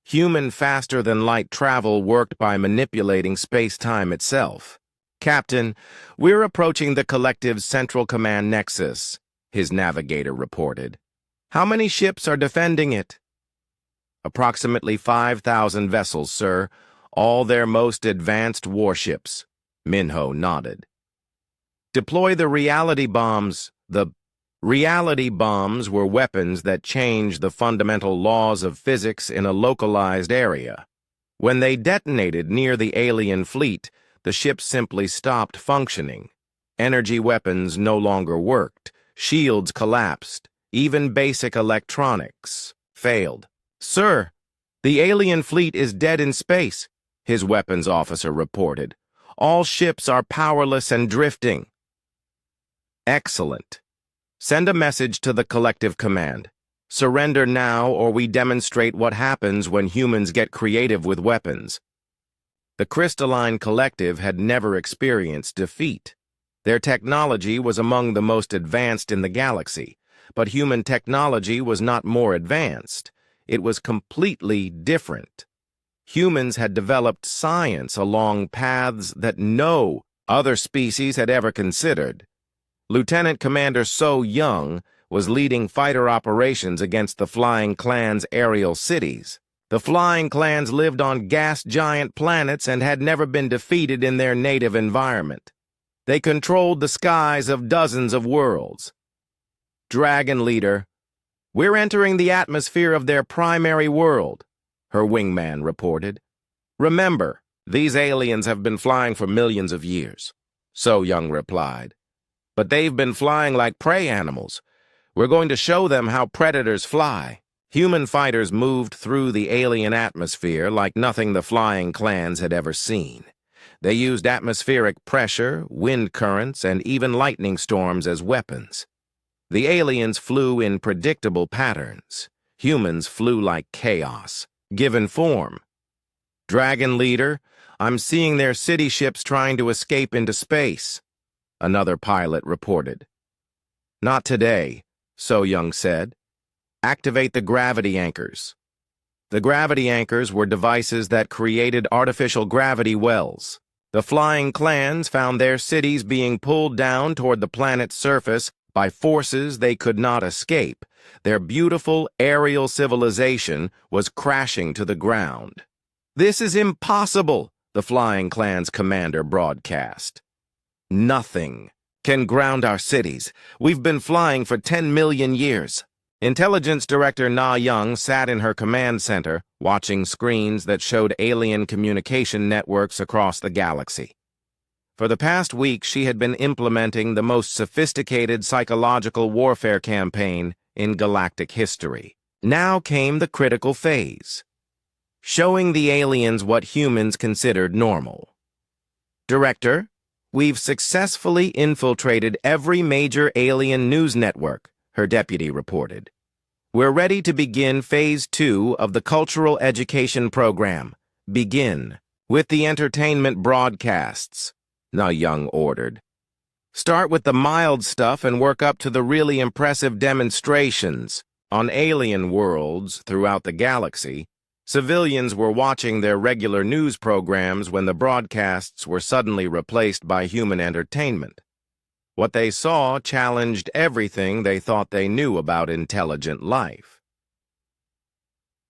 Human faster-than-light travel worked by manipulating space-time itself. "Captain, we're approaching the Collective's Central Command Nexus," his navigator reported. "How many ships are defending it?" "Approximately 5,000 vessels, sir, all their most advanced warships," Minho nodded. "Deploy the reality bombs." The reality bombs were weapons that changed the fundamental laws of physics in a localized area. When they detonated near the alien fleet, the ship simply stopped functioning. Energy weapons no longer worked, shields collapsed, even basic electronics failed. "Sir, the alien fleet is dead in space," his weapons officer reported. "All ships are powerless and drifting." "Excellent. Send a message to the Collective Command. Surrender now, or we demonstrate what happens when humans get creative with weapons." The Crystalline Collective had never experienced defeat. Their technology was among the most advanced in the galaxy, but human technology was not more advanced. It was completely different. Humans had developed science along paths that no other species had ever considered. Lieutenant Commander So Young was leading fighter operations against the Flying Clan's aerial cities. The Flying Clans lived on gas giant planets and had never been defeated in their native environment. They controlled the skies of dozens of worlds. "Dragon Leader, we're entering the atmosphere of their primary world," her wingman reported. "Remember, these aliens have been flying for millions of years," So Young replied. "But they've been flying like prey animals. We're going to show them how predators fly." Human fighters moved through the alien atmosphere like nothing the Flying Clans had ever seen. They used atmospheric pressure, wind currents, and even lightning storms as weapons. The aliens flew in predictable patterns. Humans flew like chaos, given form. Dragon Leader, I'm seeing their city ships trying to escape into space, another pilot reported. Not today, So Young said. Activate the gravity anchors. The gravity anchors were devices that created artificial gravity wells. The flying clans found their cities being pulled down toward the planet's surface by forces they could not escape. Their beautiful aerial civilization was crashing to the ground. "This is impossible," the flying clan's commander broadcast. "Nothing can ground our cities. We've been flying for 10 million years. Intelligence Director Na Young sat in her command center, watching screens that showed alien communication networks across the galaxy. For the past week, she had been implementing the most sophisticated psychological warfare campaign in galactic history. Now came the critical phase, showing the aliens what humans considered normal. "Director, we've successfully infiltrated every major alien news network," her deputy reported. "We're ready to begin Phase 2 of the Cultural Education Program. Begin with the entertainment broadcasts," Na Young ordered. "Start with the mild stuff and work up to the really impressive demonstrations." On alien worlds throughout the galaxy, civilians were watching their regular news programs when the broadcasts were suddenly replaced by human entertainment. What they saw challenged everything they thought they knew about intelligent life.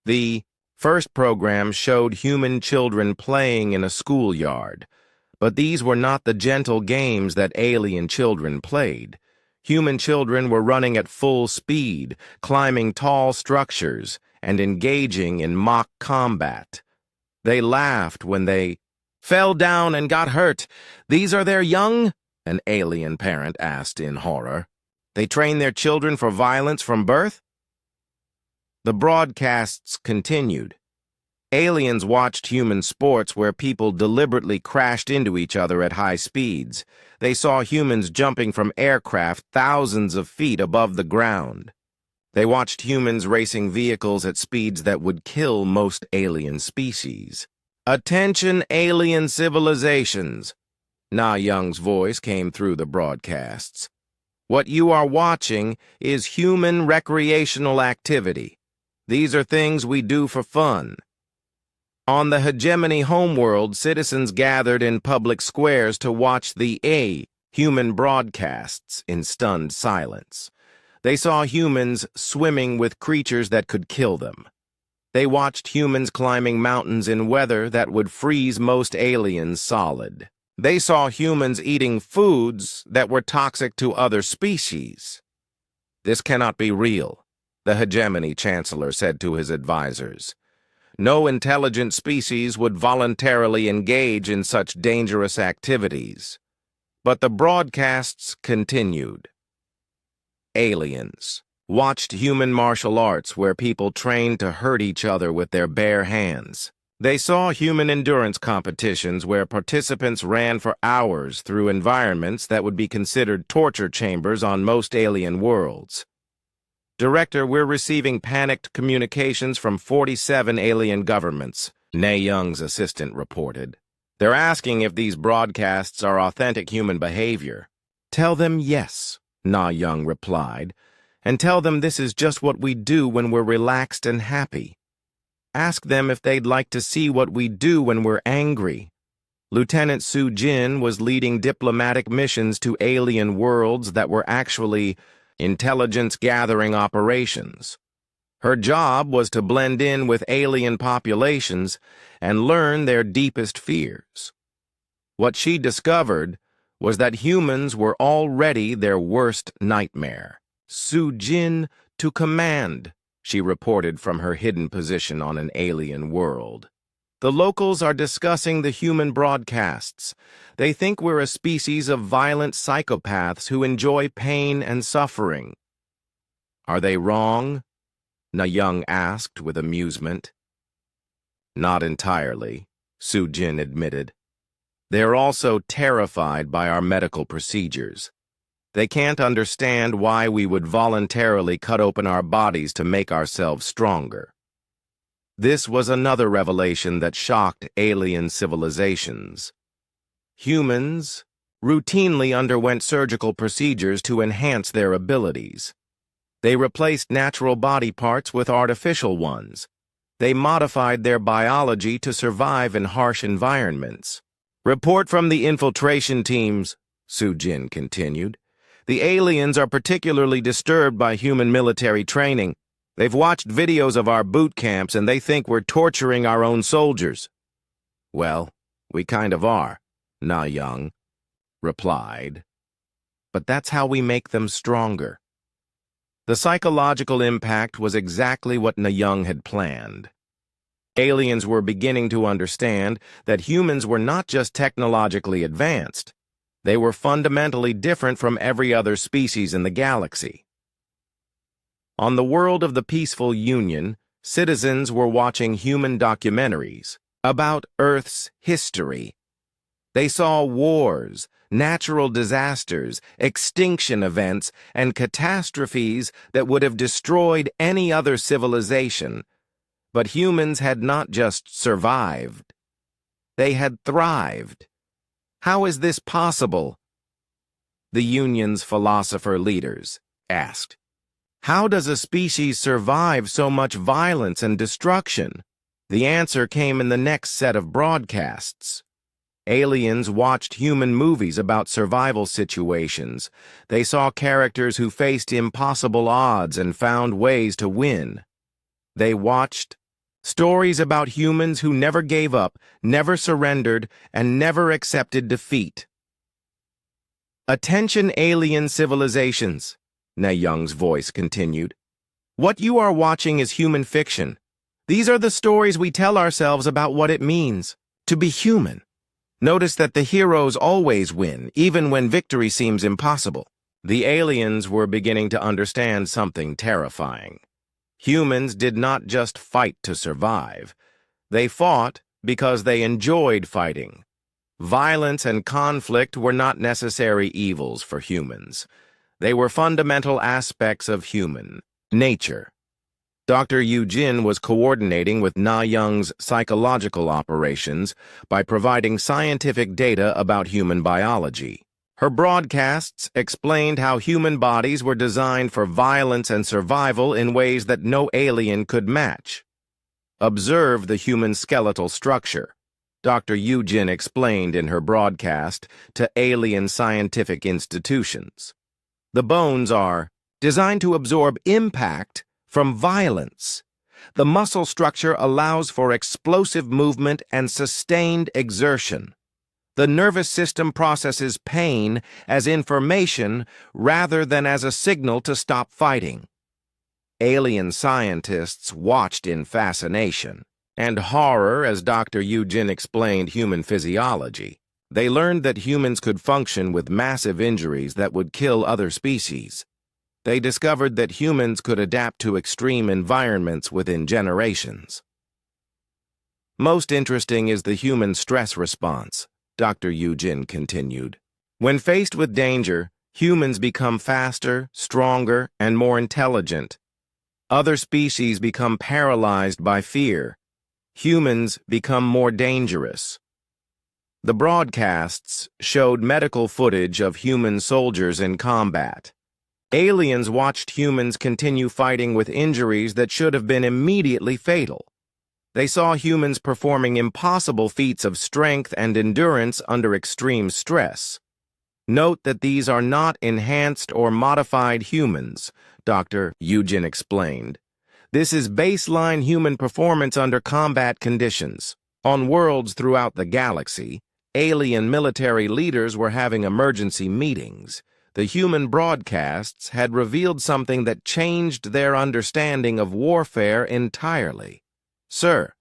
The first program showed human children playing in a schoolyard, but these were not the gentle games that alien children played. Human children were running at full speed, climbing tall structures, and engaging in mock combat. They laughed when they fell down and got hurt. "These are their young?" an alien parent asked in horror. "They train their children for violence from birth?" The broadcasts continued. Aliens watched human sports where people deliberately crashed into each other at high speeds. They saw humans jumping from aircraft thousands of feet above the ground. They watched humans racing vehicles at speeds that would kill most alien species. "Attention, alien civilizations," Na Young's voice came through the broadcasts. "What you are watching is human recreational activity. These are things we do for fun." On the hegemony homeworld, citizens gathered in public squares to watch the human broadcasts in stunned silence. They saw humans swimming with creatures that could kill them. They watched humans climbing mountains in weather that would freeze most aliens solid. They saw humans eating foods that were toxic to other species. "This cannot be real," the hegemony chancellor said to his advisors. "No intelligent species would voluntarily engage in such dangerous activities." But the broadcasts continued. Aliens watched human martial arts where people trained to hurt each other with their bare hands. They saw human endurance competitions where participants ran for hours through environments that would be considered torture chambers on most alien worlds. "Director, we're receiving panicked communications from 47 alien governments," Na Young's assistant reported. "They're asking if these broadcasts are authentic human behavior." "Tell them yes," Na Young replied, "and tell them this is just what we do when we're relaxed and happy. Ask them if they'd like to see what we do when we're angry." Lieutenant Su Jin was leading diplomatic missions to alien worlds that were actually intelligence-gathering operations. Her job was to blend in with alien populations and learn their deepest fears. What she discovered was that humans were already their worst nightmare. "Su Jin to command," she reported from her hidden position on an alien world. "The locals are discussing the human broadcasts. They think we're a species of violent psychopaths who enjoy pain and suffering." "Are they wrong?" Na Young asked with amusement. "Not entirely," Su Jin admitted. "They're also terrified by our medical procedures. They can't understand why we would voluntarily cut open our bodies to make ourselves stronger." This was another revelation that shocked alien civilizations. Humans routinely underwent surgical procedures to enhance their abilities. They replaced natural body parts with artificial ones. They modified their biology to survive in harsh environments. Report from the infiltration teams, Sujin continued. The aliens are particularly disturbed by human military training. They've watched videos of our boot camps and they think we're torturing our own soldiers. Well, we kind of are, Na Young replied. But that's how we make them stronger. The psychological impact was exactly what Na Young had planned. Aliens were beginning to understand that humans were not just technologically advanced. They were fundamentally different from every other species in the galaxy. On the world of the Peaceful Union, citizens were watching human documentaries about Earth's history. They saw wars, natural disasters, extinction events, and catastrophes that would have destroyed any other civilization. But humans had not just survived. They had thrived. How is this possible? The Union's philosopher leaders asked. How does a species survive so much violence and destruction? The answer came in the next set of broadcasts. Aliens watched human movies about survival situations. They saw characters who faced impossible odds and found ways to win. They watched stories about humans who never gave up, never surrendered, and never accepted defeat. Attention, alien civilizations, Na Young's voice continued. What you are watching is human fiction. These are the stories we tell ourselves about what it means to be human. Notice that the heroes always win, even when victory seems impossible. The aliens were beginning to understand something terrifying. Humans did not just fight to survive. They fought because they enjoyed fighting. Violence and conflict were not necessary evils for humans. They were fundamental aspects of human nature. Dr. Eugene was coordinating with Na Young's psychological operations by providing scientific data about human biology. Her broadcasts explained how human bodies were designed for violence and survival in ways that no alien could match. Observe the human skeletal structure, Dr. Eugene explained in her broadcast to alien scientific institutions. The bones are designed to absorb impact from violence. The muscle structure allows for explosive movement and sustained exertion. The nervous system processes pain as information rather than as a signal to stop fighting. Alien scientists watched in fascination and horror as Dr. Eugene explained human physiology. They learned that humans could function with massive injuries that would kill other species. They discovered that humans could adapt to extreme environments within generations. Most interesting is the human stress response, Dr. Eugene continued. When faced with danger, humans become faster, stronger, and more intelligent. Other species become paralyzed by fear. Humans become more dangerous. The broadcasts showed medical footage of human soldiers in combat. Aliens watched humans continue fighting with injuries that should have been immediately fatal. They saw humans performing impossible feats of strength and endurance under extreme stress. Note that these are not enhanced or modified humans, Dr. Eugene explained. This is baseline human performance under combat conditions. On worlds throughout the galaxy, alien military leaders were having emergency meetings. The human broadcasts had revealed something that changed their understanding of warfare entirely. Sir,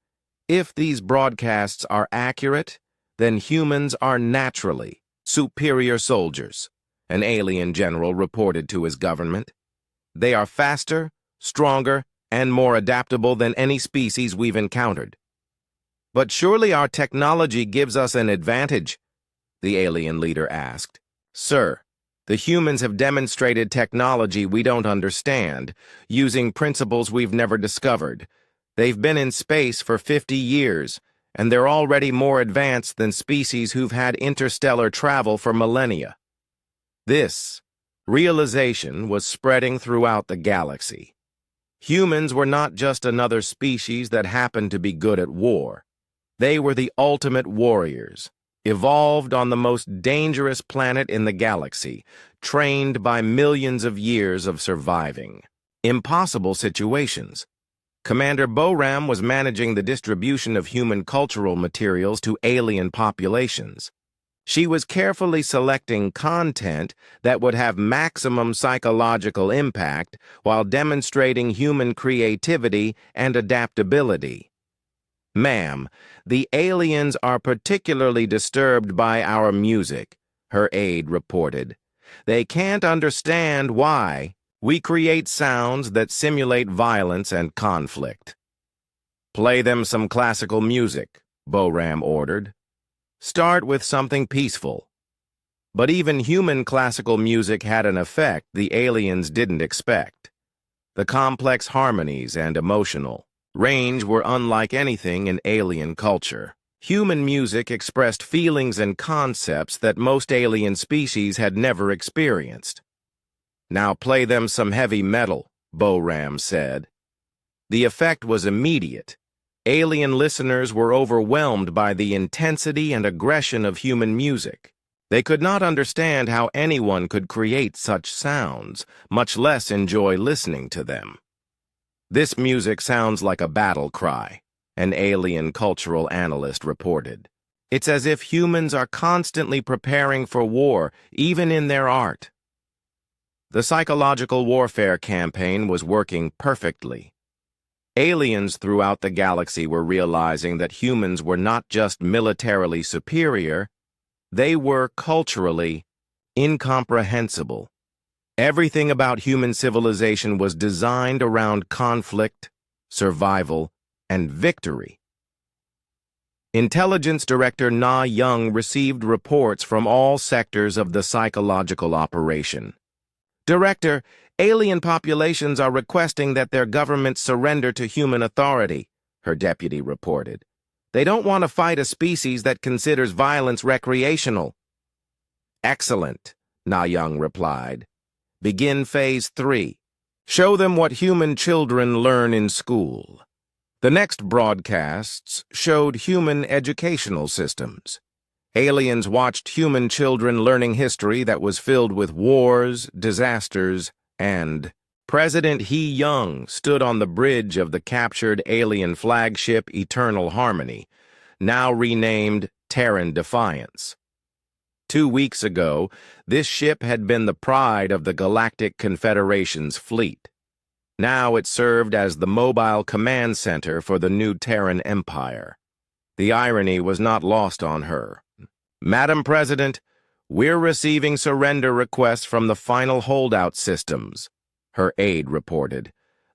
if these broadcasts are accurate, then humans are naturally superior soldiers, an alien general reported to his government. They are faster, stronger, and more adaptable than any species we've encountered. But surely our technology gives us an advantage, the alien leader asked. Sir, the humans have demonstrated technology we don't understand, using principles we've never discovered. They've been in space for 50 years, and they're already more advanced than species who've had interstellar travel for millennia. This realization was spreading throughout the galaxy. Humans were not just another species that happened to be good at war. They were the ultimate warriors, evolved on the most dangerous planet in the galaxy, trained by millions of years of surviving impossible situations. Commander Boram was managing the distribution of human cultural materials to alien populations. She was carefully selecting content that would have maximum psychological impact while demonstrating human creativity and adaptability. "Ma'am, the aliens are particularly disturbed by our music," her aide reported. "They can't understand why we create sounds that simulate violence and conflict." "Play them some classical music," Boram ordered. "Start with something peaceful." But even human classical music had an effect the aliens didn't expect. The complex harmonies and emotional range were unlike anything in alien culture. Human music expressed feelings and concepts that most alien species had never experienced. "Now play them some heavy metal," Boram said. The effect was immediate. Alien listeners were overwhelmed by the intensity and aggression of human music. They could not understand how anyone could create such sounds, much less enjoy listening to them. "This music sounds like a battle cry," an alien cultural analyst reported. "It's as if humans are constantly preparing for war, even in their art." The psychological warfare campaign was working perfectly. Aliens throughout the galaxy were realizing that humans were not just militarily superior, they were culturally incomprehensible. Everything about human civilization was designed around conflict, survival, and victory. Intelligence Director Na Young received reports from all sectors of the psychological operation. "Director, alien populations are requesting that their governments surrender to human authority," her deputy reported. "They don't want to fight a species that considers violence recreational." "Excellent," Na Young replied. "Begin Phase 3. Show them what human children learn in school." The next broadcasts showed human educational systems. Aliens watched human children learning history that was filled with wars, disasters, and President He Young stood on the bridge of the captured alien flagship Eternal Harmony, now renamed Terran Defiance. 2 weeks ago, this ship had been the pride of the Galactic Confederation's fleet. Now it served as the mobile command center for the new Terran Empire. The irony was not lost on her. "Madam President, we're receiving surrender requests from the final holdout systems," her aide reported.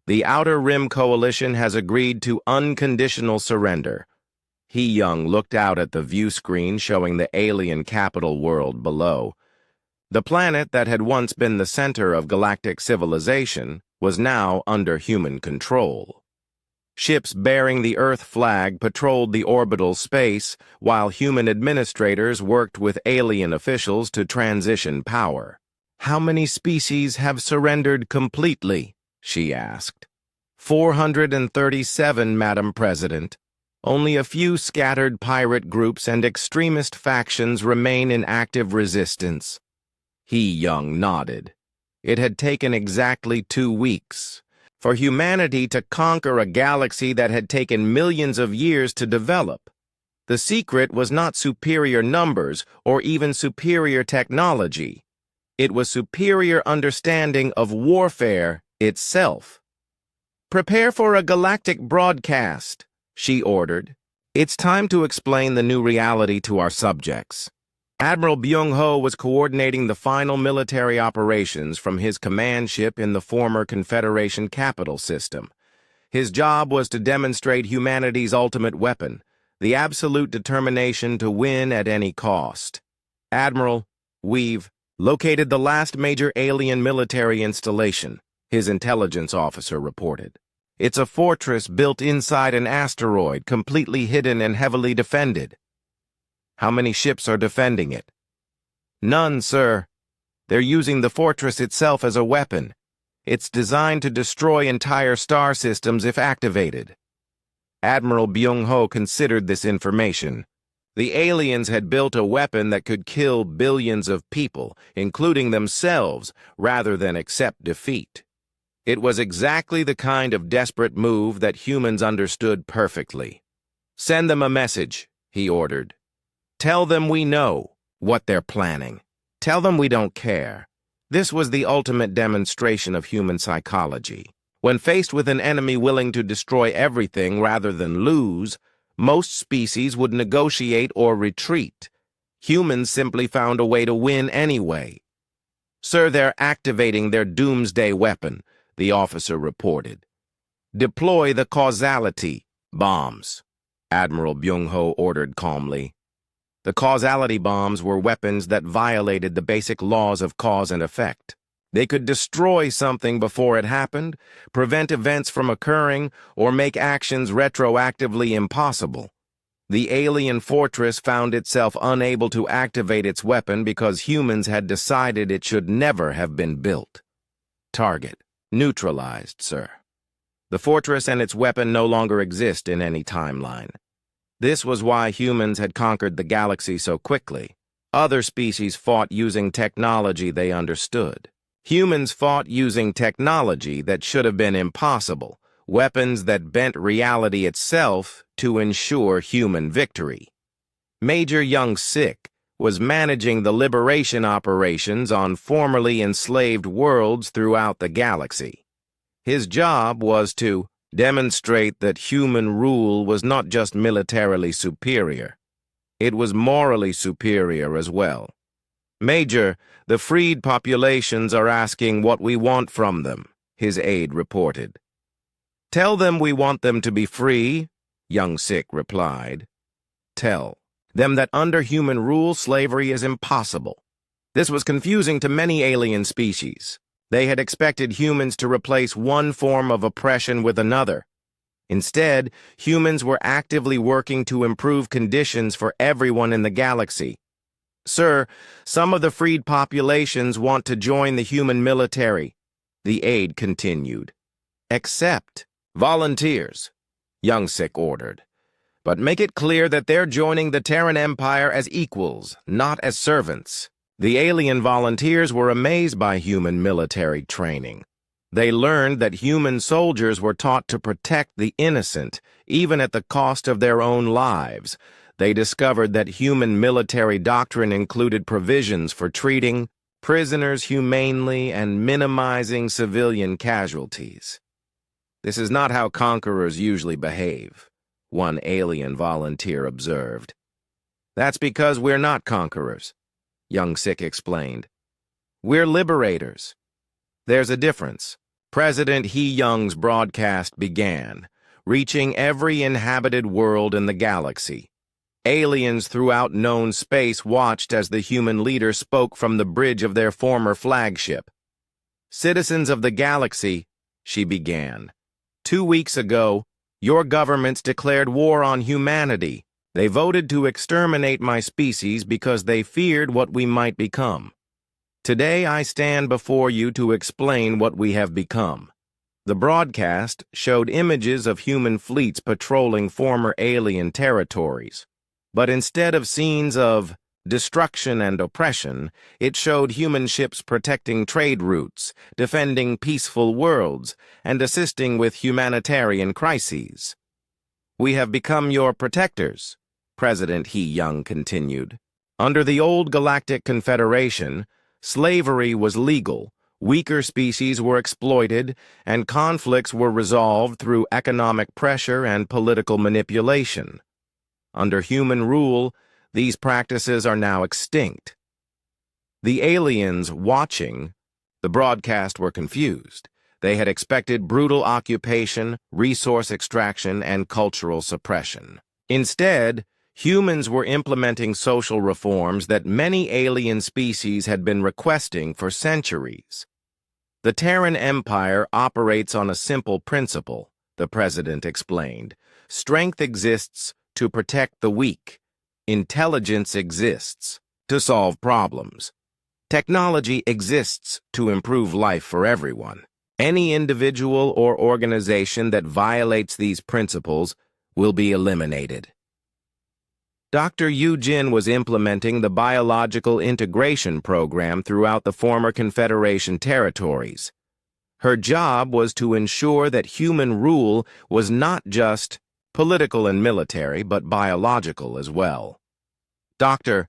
"The Outer Rim Coalition has agreed to unconditional surrender." He Young looked out at the view screen showing the alien capital world below. The planet that had once been the center of galactic civilization was now under human control. Ships bearing the Earth flag patrolled the orbital space, while human administrators worked with alien officials to transition power. "How many species have surrendered completely?" she asked. 437, Madam President. Only a few scattered pirate groups and extremist factions remain in active resistance." He Young nodded. It had taken exactly 2 weeks for humanity to conquer a galaxy that had taken millions of years to develop. The secret was not superior numbers or even superior technology. It was superior understanding of warfare itself. "Prepare for a galactic broadcast," she ordered. "It's time to explain the new reality to our subjects." Admiral Byung-ho was coordinating the final military operations from his command ship in the former Confederation capital system. His job was to demonstrate humanity's ultimate weapon, the absolute determination to win at any cost. "Admiral, we've located the last major alien military installation," his intelligence officer reported. It's a fortress built inside an asteroid, completely hidden and heavily defended. How many ships are defending it? None, sir. They're using the fortress itself as a weapon. It's designed to destroy entire star systems if activated. Admiral Byung-ho considered this information. The aliens had built a weapon that could kill billions of people, including themselves, rather than accept defeat. It was exactly the kind of desperate move that humans understood perfectly. "Send them a message," he ordered. "Tell them we know what they're planning. Tell them we don't care." This was the ultimate demonstration of human psychology. When faced with an enemy willing to destroy everything rather than lose, most species would negotiate or retreat. Humans simply found a way to win anyway. "Sir, they're activating their doomsday weapon," the officer reported. "Deploy the causality bombs," Admiral Byung-ho ordered calmly. The causality bombs were weapons that violated the basic laws of cause and effect. They could destroy something before it happened, prevent events from occurring, or make actions retroactively impossible. The alien fortress found itself unable to activate its weapon because humans had decided it should never have been built. Target neutralized, sir. The fortress and its weapon no longer exist in any timeline. This was why humans had conquered the galaxy so quickly. Other species fought using technology they understood. Humans fought using technology that should have been impossible, weapons that bent reality itself to ensure human victory. Major Young-sik was managing the liberation operations on formerly enslaved worlds throughout the galaxy. His job was to demonstrate that human rule was not just militarily superior. It was morally superior as well. "Major, the freed populations are asking what we want from them," his aide reported. "Tell them we want them to be free," Young-sik replied. "Tell them that under human rule, slavery is impossible." This was confusing to many alien species. They had expected humans to replace one form of oppression with another. Instead, humans were actively working to improve conditions for everyone in the galaxy. "Sir, some of the freed populations want to join the human military," the aide continued. "Accept volunteers," Young-sik ordered. "But make it clear that they're joining the Terran Empire as equals, not as servants." The alien volunteers were amazed by human military training. They learned that human soldiers were taught to protect the innocent, even at the cost of their own lives. They discovered that human military doctrine included provisions for treating prisoners humanely and minimizing civilian casualties. "This is not how conquerors usually behave," one alien volunteer observed. "That's because we're not conquerors," Young-sik explained. "We're liberators." There's a difference. President Hee-young's broadcast began, reaching every inhabited world in the galaxy. Aliens throughout known space watched as the human leader spoke from the bridge of their former flagship. "Citizens of the galaxy," she began. "2 weeks ago, your governments declared war on humanity. They voted to exterminate my species because they feared what we might become. Today I stand before you to explain what we have become." The broadcast showed images of human fleets patrolling former alien territories. But instead of scenes of destruction and oppression, it showed human ships protecting trade routes, defending peaceful worlds, and assisting with humanitarian crises. "We have become your protectors," President Hee-young continued. "Under the old Galactic Confederation, slavery was legal, weaker species were exploited, and conflicts were resolved through economic pressure and political manipulation. Under human rule, these practices are now extinct." The aliens watching the broadcast were confused. They had expected brutal occupation, resource extraction, and cultural suppression. Instead, humans were implementing social reforms that many alien species had been requesting for centuries. The Terran Empire operates on a simple principle: the president explained. Strength exists to protect the weak. Intelligence exists to solve problems. Technology exists to improve life for everyone. Any individual or organization that violates these principles will be eliminated. Dr. Yu Jin was implementing the biological integration program throughout the former Confederation territories. Her job was to ensure that human rule was not just political and military, but biological as well. Doctor,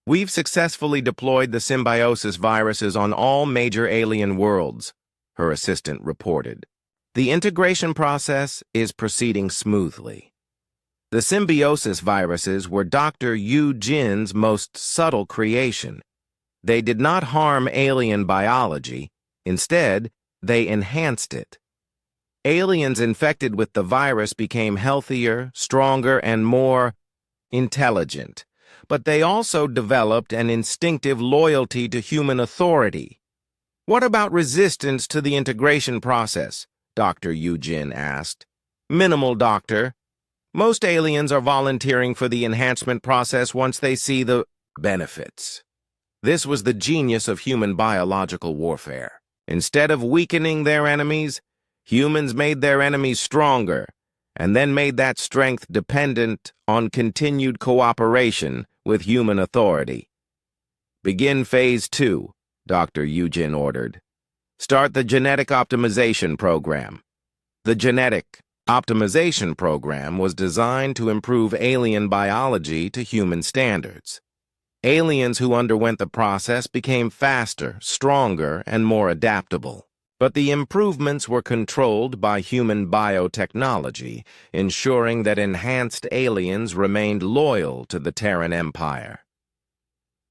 we've successfully deployed the symbiosis viruses on all major alien worlds, her assistant reported. The integration process is proceeding smoothly. The symbiosis viruses were Dr. Yu Jin's most subtle creation. They did not harm alien biology. Instead, they enhanced it. Aliens infected with the virus became healthier, stronger, and more intelligent. But they also developed an instinctive loyalty to human authority. What about resistance to the integration process? Dr. Yu Jin asked. Minimal, Doctor. Most aliens are volunteering for the enhancement process once they see the benefits. This was the genius of human biological warfare. Instead of weakening their enemies, humans made their enemies stronger, and then made that strength dependent on continued cooperation with human authority. Begin Phase 2, Dr. Yu Jin ordered. Start the genetic optimization program. The genetic optimization program was designed to improve alien biology to human standards. Aliens who underwent the process became faster, stronger, and more adaptable. But the improvements were controlled by human biotechnology, ensuring that enhanced aliens remained loyal to the Terran Empire.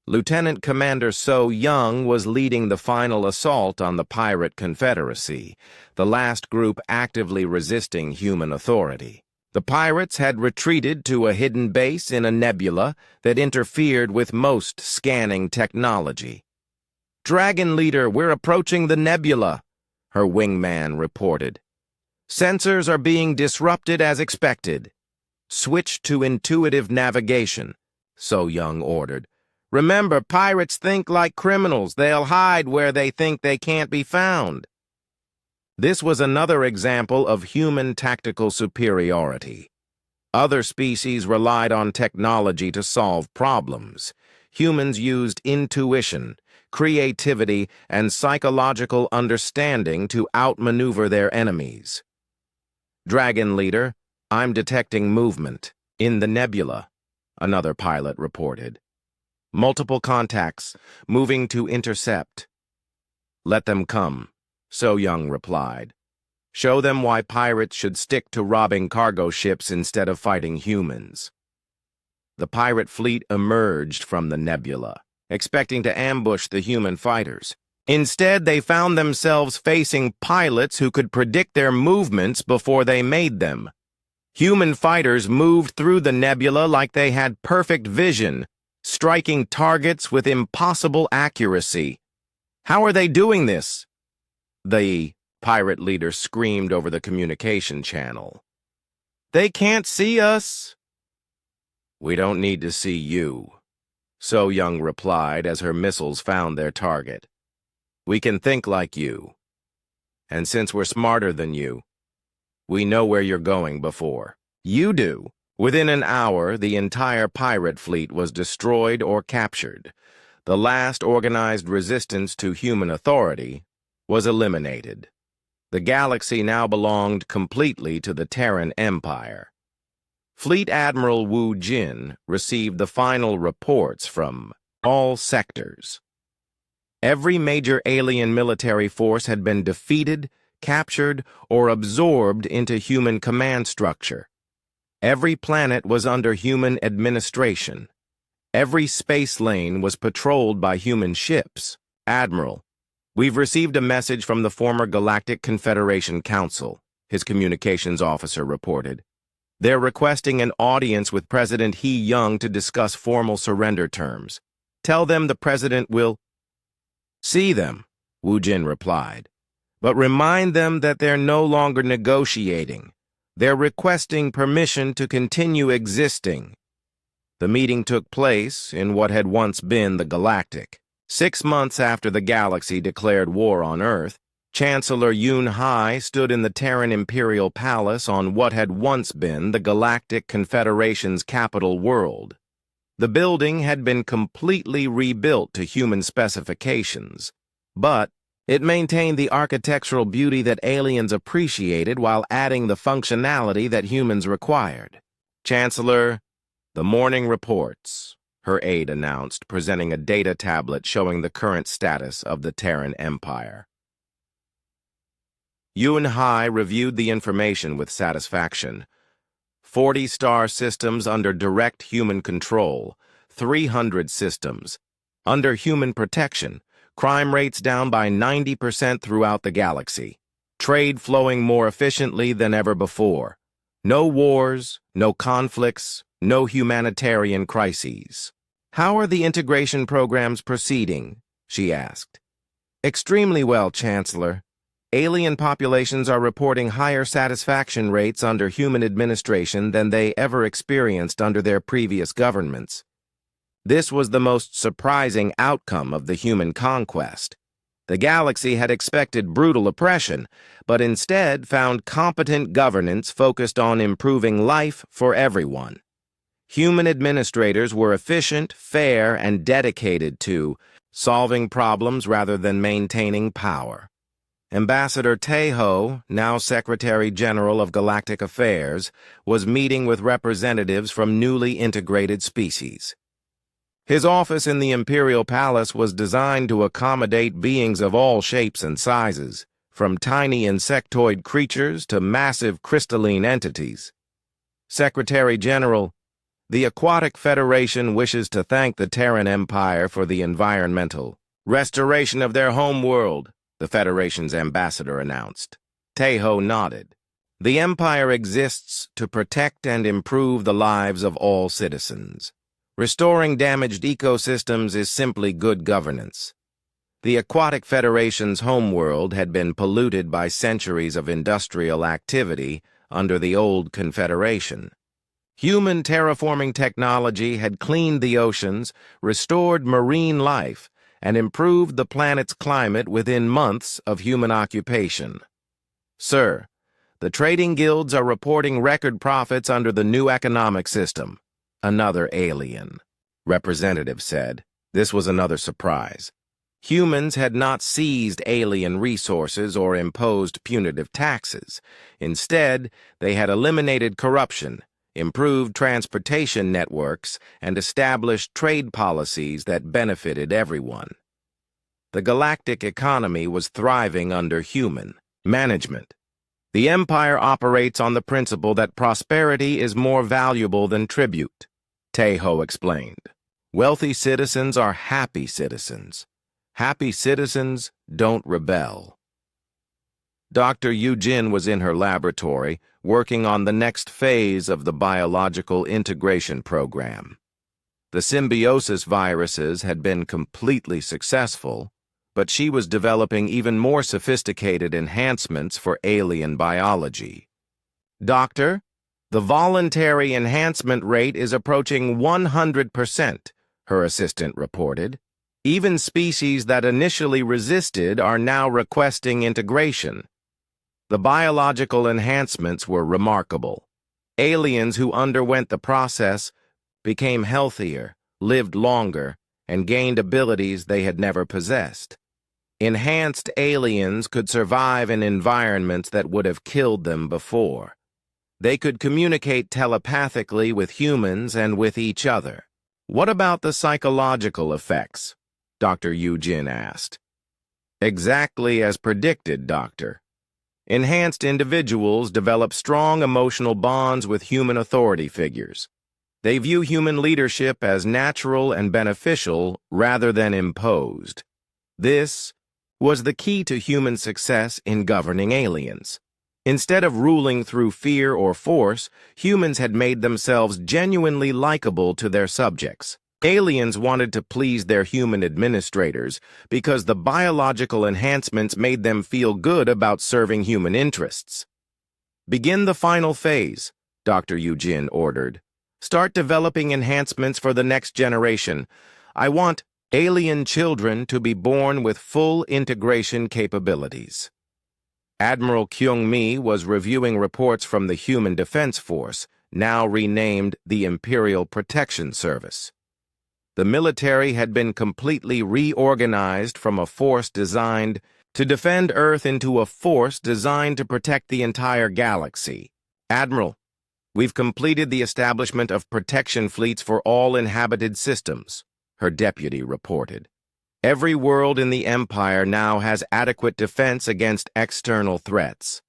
Lieutenant Commander So Young was leading the final assault on the Pirate Confederacy, the last group actively resisting human authority. The pirates had retreated to a hidden base in a nebula that interfered with most scanning technology. Dragon Leader, we're approaching the nebula, her wingman reported. Sensors are being disrupted as expected. Switch to intuitive navigation, So Young ordered. Remember, pirates think like criminals. They'll hide where they think they can't be found. This was another example of human tactical superiority. Other species relied on technology to solve problems. Humans used intuition, creativity, and psychological understanding to outmaneuver their enemies. Dragon Leader, I'm detecting movement in the nebula, another pilot reported. Multiple contacts, moving to intercept. Let them come, So Young replied. Show them why pirates should stick to robbing cargo ships instead of fighting humans. The pirate fleet emerged from the nebula, expecting to ambush the human fighters. Instead, they found themselves facing pilots who could predict their movements before they made them. Human fighters moved through the nebula like they had perfect vision, striking targets with impossible accuracy. How are they doing this? The pirate leader screamed over the communication channel. They can't see us. We don't need to see you, So Young replied as her missiles found their target. We can think like you. And since we're smarter than you, we know where you're going before you do. Within an hour, the entire pirate fleet was destroyed or captured. The last organized resistance to human authority was eliminated. The galaxy now belonged completely to the Terran Empire. Fleet Admiral Wu Jin received the final reports from all sectors. Every major alien military force had been defeated, captured, or absorbed into human command structure. Every planet was under human administration. Every space lane was patrolled by human ships. Admiral, we've received a message from the former Galactic Confederation Council, his communications officer reported. They're requesting an audience with President He Young to discuss formal surrender terms. Tell them the president will see them, Wu Jin replied. but remind them that they're no longer negotiating. They're requesting permission to continue existing. The meeting took place in what had once been the Galactic. 6 months after the galaxy declared war on Earth, Chancellor Yun Hai stood in the Terran Imperial Palace on what had once been the Galactic Confederation's capital world. The building had been completely rebuilt to human specifications, but it maintained the architectural beauty that aliens appreciated while adding the functionality that humans required. Chancellor, the morning reports, her aide announced, presenting a data tablet showing the current status of the Terran Empire. Yun Hai reviewed the information with satisfaction. 40 star systems under direct human control, 300 systems under human protection, crime rates down by 90% throughout the galaxy, trade flowing more efficiently than ever before, no wars, no conflicts, no humanitarian crises. How are the integration programs proceeding? She asked. Extremely well, Chancellor. Alien populations are reporting higher satisfaction rates under human administration than they ever experienced under their previous governments. This was the most surprising outcome of the human conquest. The galaxy had expected brutal oppression, but instead found competent governance focused on improving life for everyone. Human administrators were efficient, fair, and dedicated to solving problems rather than maintaining power. Ambassador Taeho, now Secretary General of Galactic Affairs, was meeting with representatives from newly integrated species. His office in the Imperial Palace was designed to accommodate beings of all shapes and sizes, from tiny insectoid creatures to massive crystalline entities. Secretary General, the Aquatic Federation wishes to thank the Terran Empire for the environmental restoration of their home world, the Federation's ambassador announced. Taeho nodded. The Empire exists to protect and improve the lives of all citizens. Restoring damaged ecosystems is simply good governance. The Aquatic Federation's homeworld had been polluted by centuries of industrial activity under the old Confederation. Human terraforming technology had cleaned the oceans, restored marine life, and improved the planet's climate within months of human occupation. Sir, the trading guilds are reporting record profits under the new economic system. Another alien representative said. This was another surprise. Humans had not seized alien resources or imposed punitive taxes. Instead, they had eliminated corruption, improved transportation networks, and established trade policies that benefited everyone. The galactic economy was thriving under human management. The Empire operates on the principle that prosperity is more valuable than tribute, Taeho explained. Wealthy citizens are happy citizens. Happy citizens don't rebel. Dr. Eugene was in her laboratory, working on the next phase of the biological integration program. The symbiosis viruses had been completely successful, but she was developing even more sophisticated enhancements for alien biology. Doctor, the voluntary enhancement rate is approaching 100%, her assistant reported. Even species that initially resisted are now requesting integration. The biological enhancements were remarkable. Aliens who underwent the process became healthier, lived longer, and gained abilities they had never possessed. Enhanced aliens could survive in environments that would have killed them before. They could communicate telepathically with humans and with each other. What about the psychological effects? Dr. Eugene asked. Exactly as predicted, Doctor. Enhanced individuals develop strong emotional bonds with human authority figures. They view human leadership as natural and beneficial rather than imposed. This was the key to human success in governing aliens. Instead of ruling through fear or force, humans had made themselves genuinely likable to their subjects. Aliens wanted to please their human administrators because the biological enhancements made them feel good about serving human interests. "Begin the final phase," Dr. Eugene ordered. "Start developing enhancements for the next generation. I want alien children to be born with full integration capabilities." Admiral Kyung-mi was reviewing reports from the Human Defense Force, now renamed the Imperial Protection Service. The military had been completely reorganized from a force designed to defend Earth into a force designed to protect the entire galaxy. "Admiral, we've completed the establishment of protection fleets for all inhabited systems," her deputy reported. "Every world in the Empire now has adequate defense against external threats."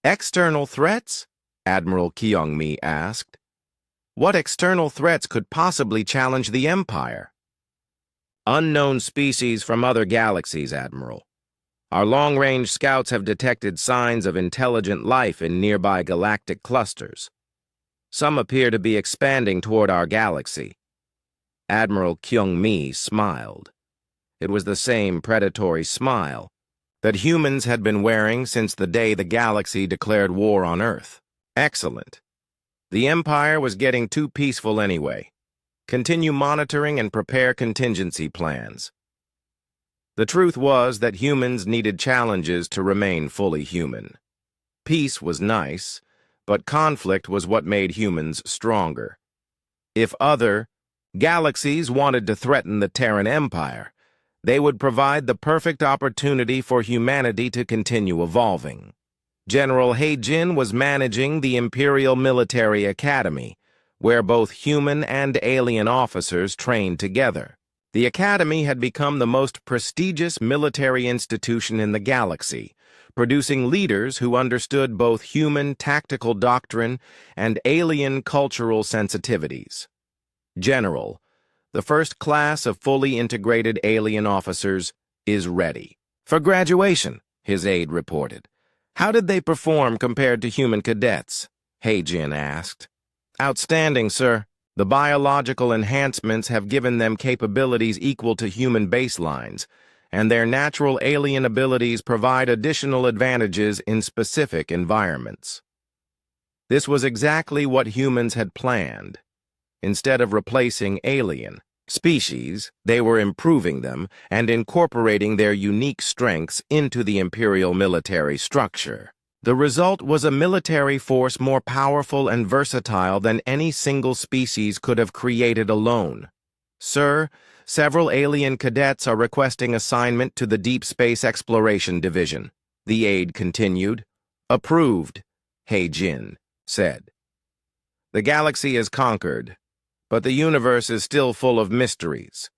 "External threats?" Admiral Kyung-mi asked. "What external threats could possibly challenge the Empire?" "Unknown species from other galaxies, Admiral. Our long-range scouts have detected signs of intelligent life in nearby galactic clusters. Some appear to be expanding toward our galaxy." Admiral Kyung-mi smiled. It was the same predatory smile that humans had been wearing since the day the galaxy declared war on Earth. "Excellent. The Empire was getting too peaceful anyway. Continue monitoring and prepare contingency plans." The truth was that humans needed challenges to remain fully human. Peace was nice, but conflict was what made humans stronger. If other galaxies wanted to threaten the Terran Empire, they would provide the perfect opportunity for humanity to continue evolving. General He-jin was managing the Imperial Military Academy, where both human and alien officers trained together. The Academy had become the most prestigious military institution in the galaxy, producing leaders who understood both human tactical doctrine and alien cultural sensitivities. "General, the first class of fully integrated alien officers is ready for graduation," his aide reported. "How did they perform compared to human cadets?" He-jin asked. "Outstanding, sir. The biological enhancements have given them capabilities equal to human baselines, and their natural alien abilities provide additional advantages in specific environments." This was exactly what humans had planned. Instead of replacing alien species, they were improving them and incorporating their unique strengths into the Imperial military structure. The result was a military force more powerful and versatile than any single species could have created alone. "Sir, several alien cadets are requesting assignment to the Deep Space Exploration Division," the aide continued. "Approved," He-jin said. "The galaxy is conquered, but the universe is still full of mysteries.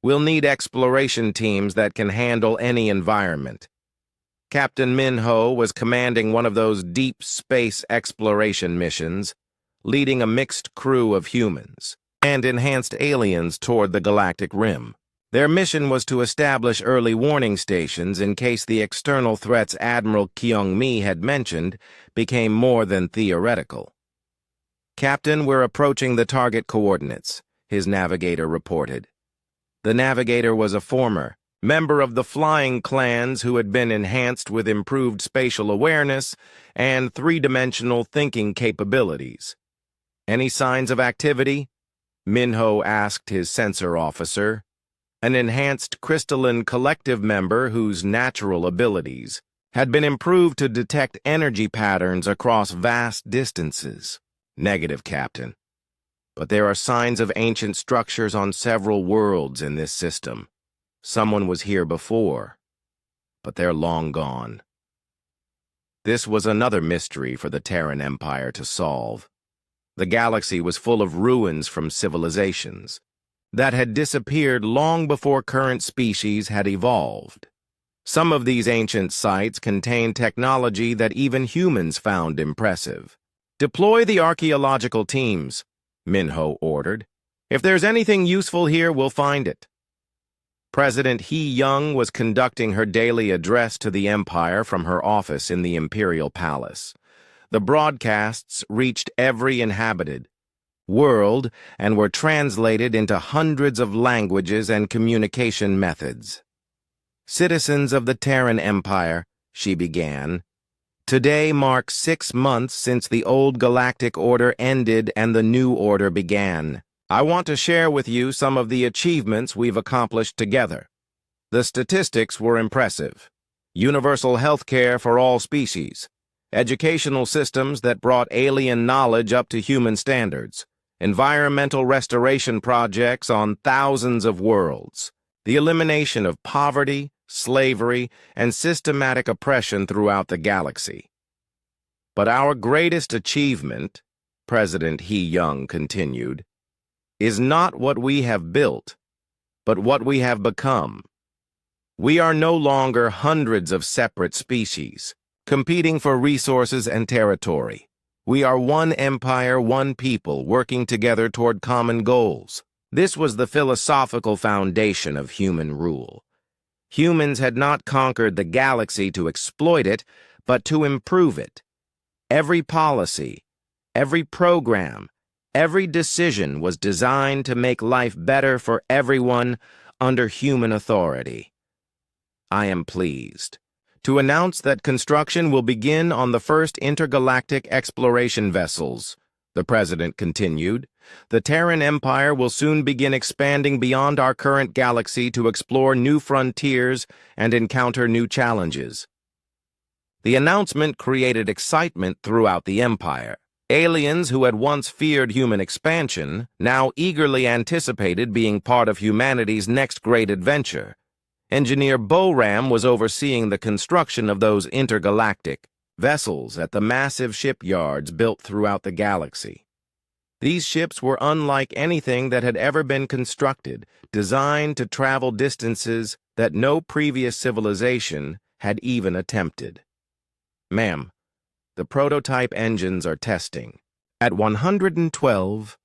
We'll need exploration teams that can handle any environment." Captain Min-ho was commanding one of those deep space exploration missions, leading a mixed crew of humans and enhanced aliens toward the galactic rim. Their mission was to establish early warning stations in case the external threats Admiral Kyung-mi had mentioned became more than theoretical. "Captain, we're approaching the target coordinates," his navigator reported. The navigator was a former member of the flying clans who had been enhanced with improved spatial awareness and three-dimensional thinking capabilities. "Any signs of activity?" Min-ho asked his sensor officer, an enhanced crystalline collective member whose natural abilities had been improved to detect energy patterns across vast distances. "Negative, Captain. But there are signs of ancient structures on several worlds in this system. Someone was here before, but they're long gone." This was another mystery for the Terran Empire to solve. The galaxy was full of ruins from civilizations that had disappeared long before current species had evolved. Some of these ancient sites contained technology that even humans found impressive. "Deploy the archaeological teams," Min-ho ordered. "If there's anything useful here, we'll find it." President Hee-young was conducting her daily address to the Empire from her office in the Imperial Palace. The broadcasts reached every inhabited, world and were translated into hundreds of languages and communication methods. Citizens of the Terran Empire, she began, today marks 6 months since the old galactic order ended and the new order began. I want to share with you some of the achievements we've accomplished together. The statistics were impressive. Universal health care for all species, educational systems that brought alien knowledge up to human standards, environmental restoration projects on thousands of worlds, the elimination of poverty, slavery, and systematic oppression throughout the galaxy. But our greatest achievement, President He Young continued, is not what we have built, but what we have become. We are no longer hundreds of separate species, competing for resources and territory. We are one empire, one people, working together toward common goals. This was the philosophical foundation of human rule. Humans had not conquered the galaxy to exploit it, but to improve it. Every policy, every program, every decision was designed to make life better for everyone under human authority. I am pleased to announce that construction will begin on the first intergalactic exploration vessels, the President continued. The Terran Empire will soon begin expanding beyond our current galaxy to explore new frontiers and encounter new challenges. The announcement created excitement throughout the Empire. Aliens who had once feared human expansion now eagerly anticipated being part of humanity's next great adventure. Engineer Boram was overseeing the construction of those intergalactic vessels at the massive shipyards built throughout the galaxy. These ships were unlike anything that had ever been constructed, designed to travel distances that no previous civilization had even attempted. Ma'am, the prototype engines are testing at 112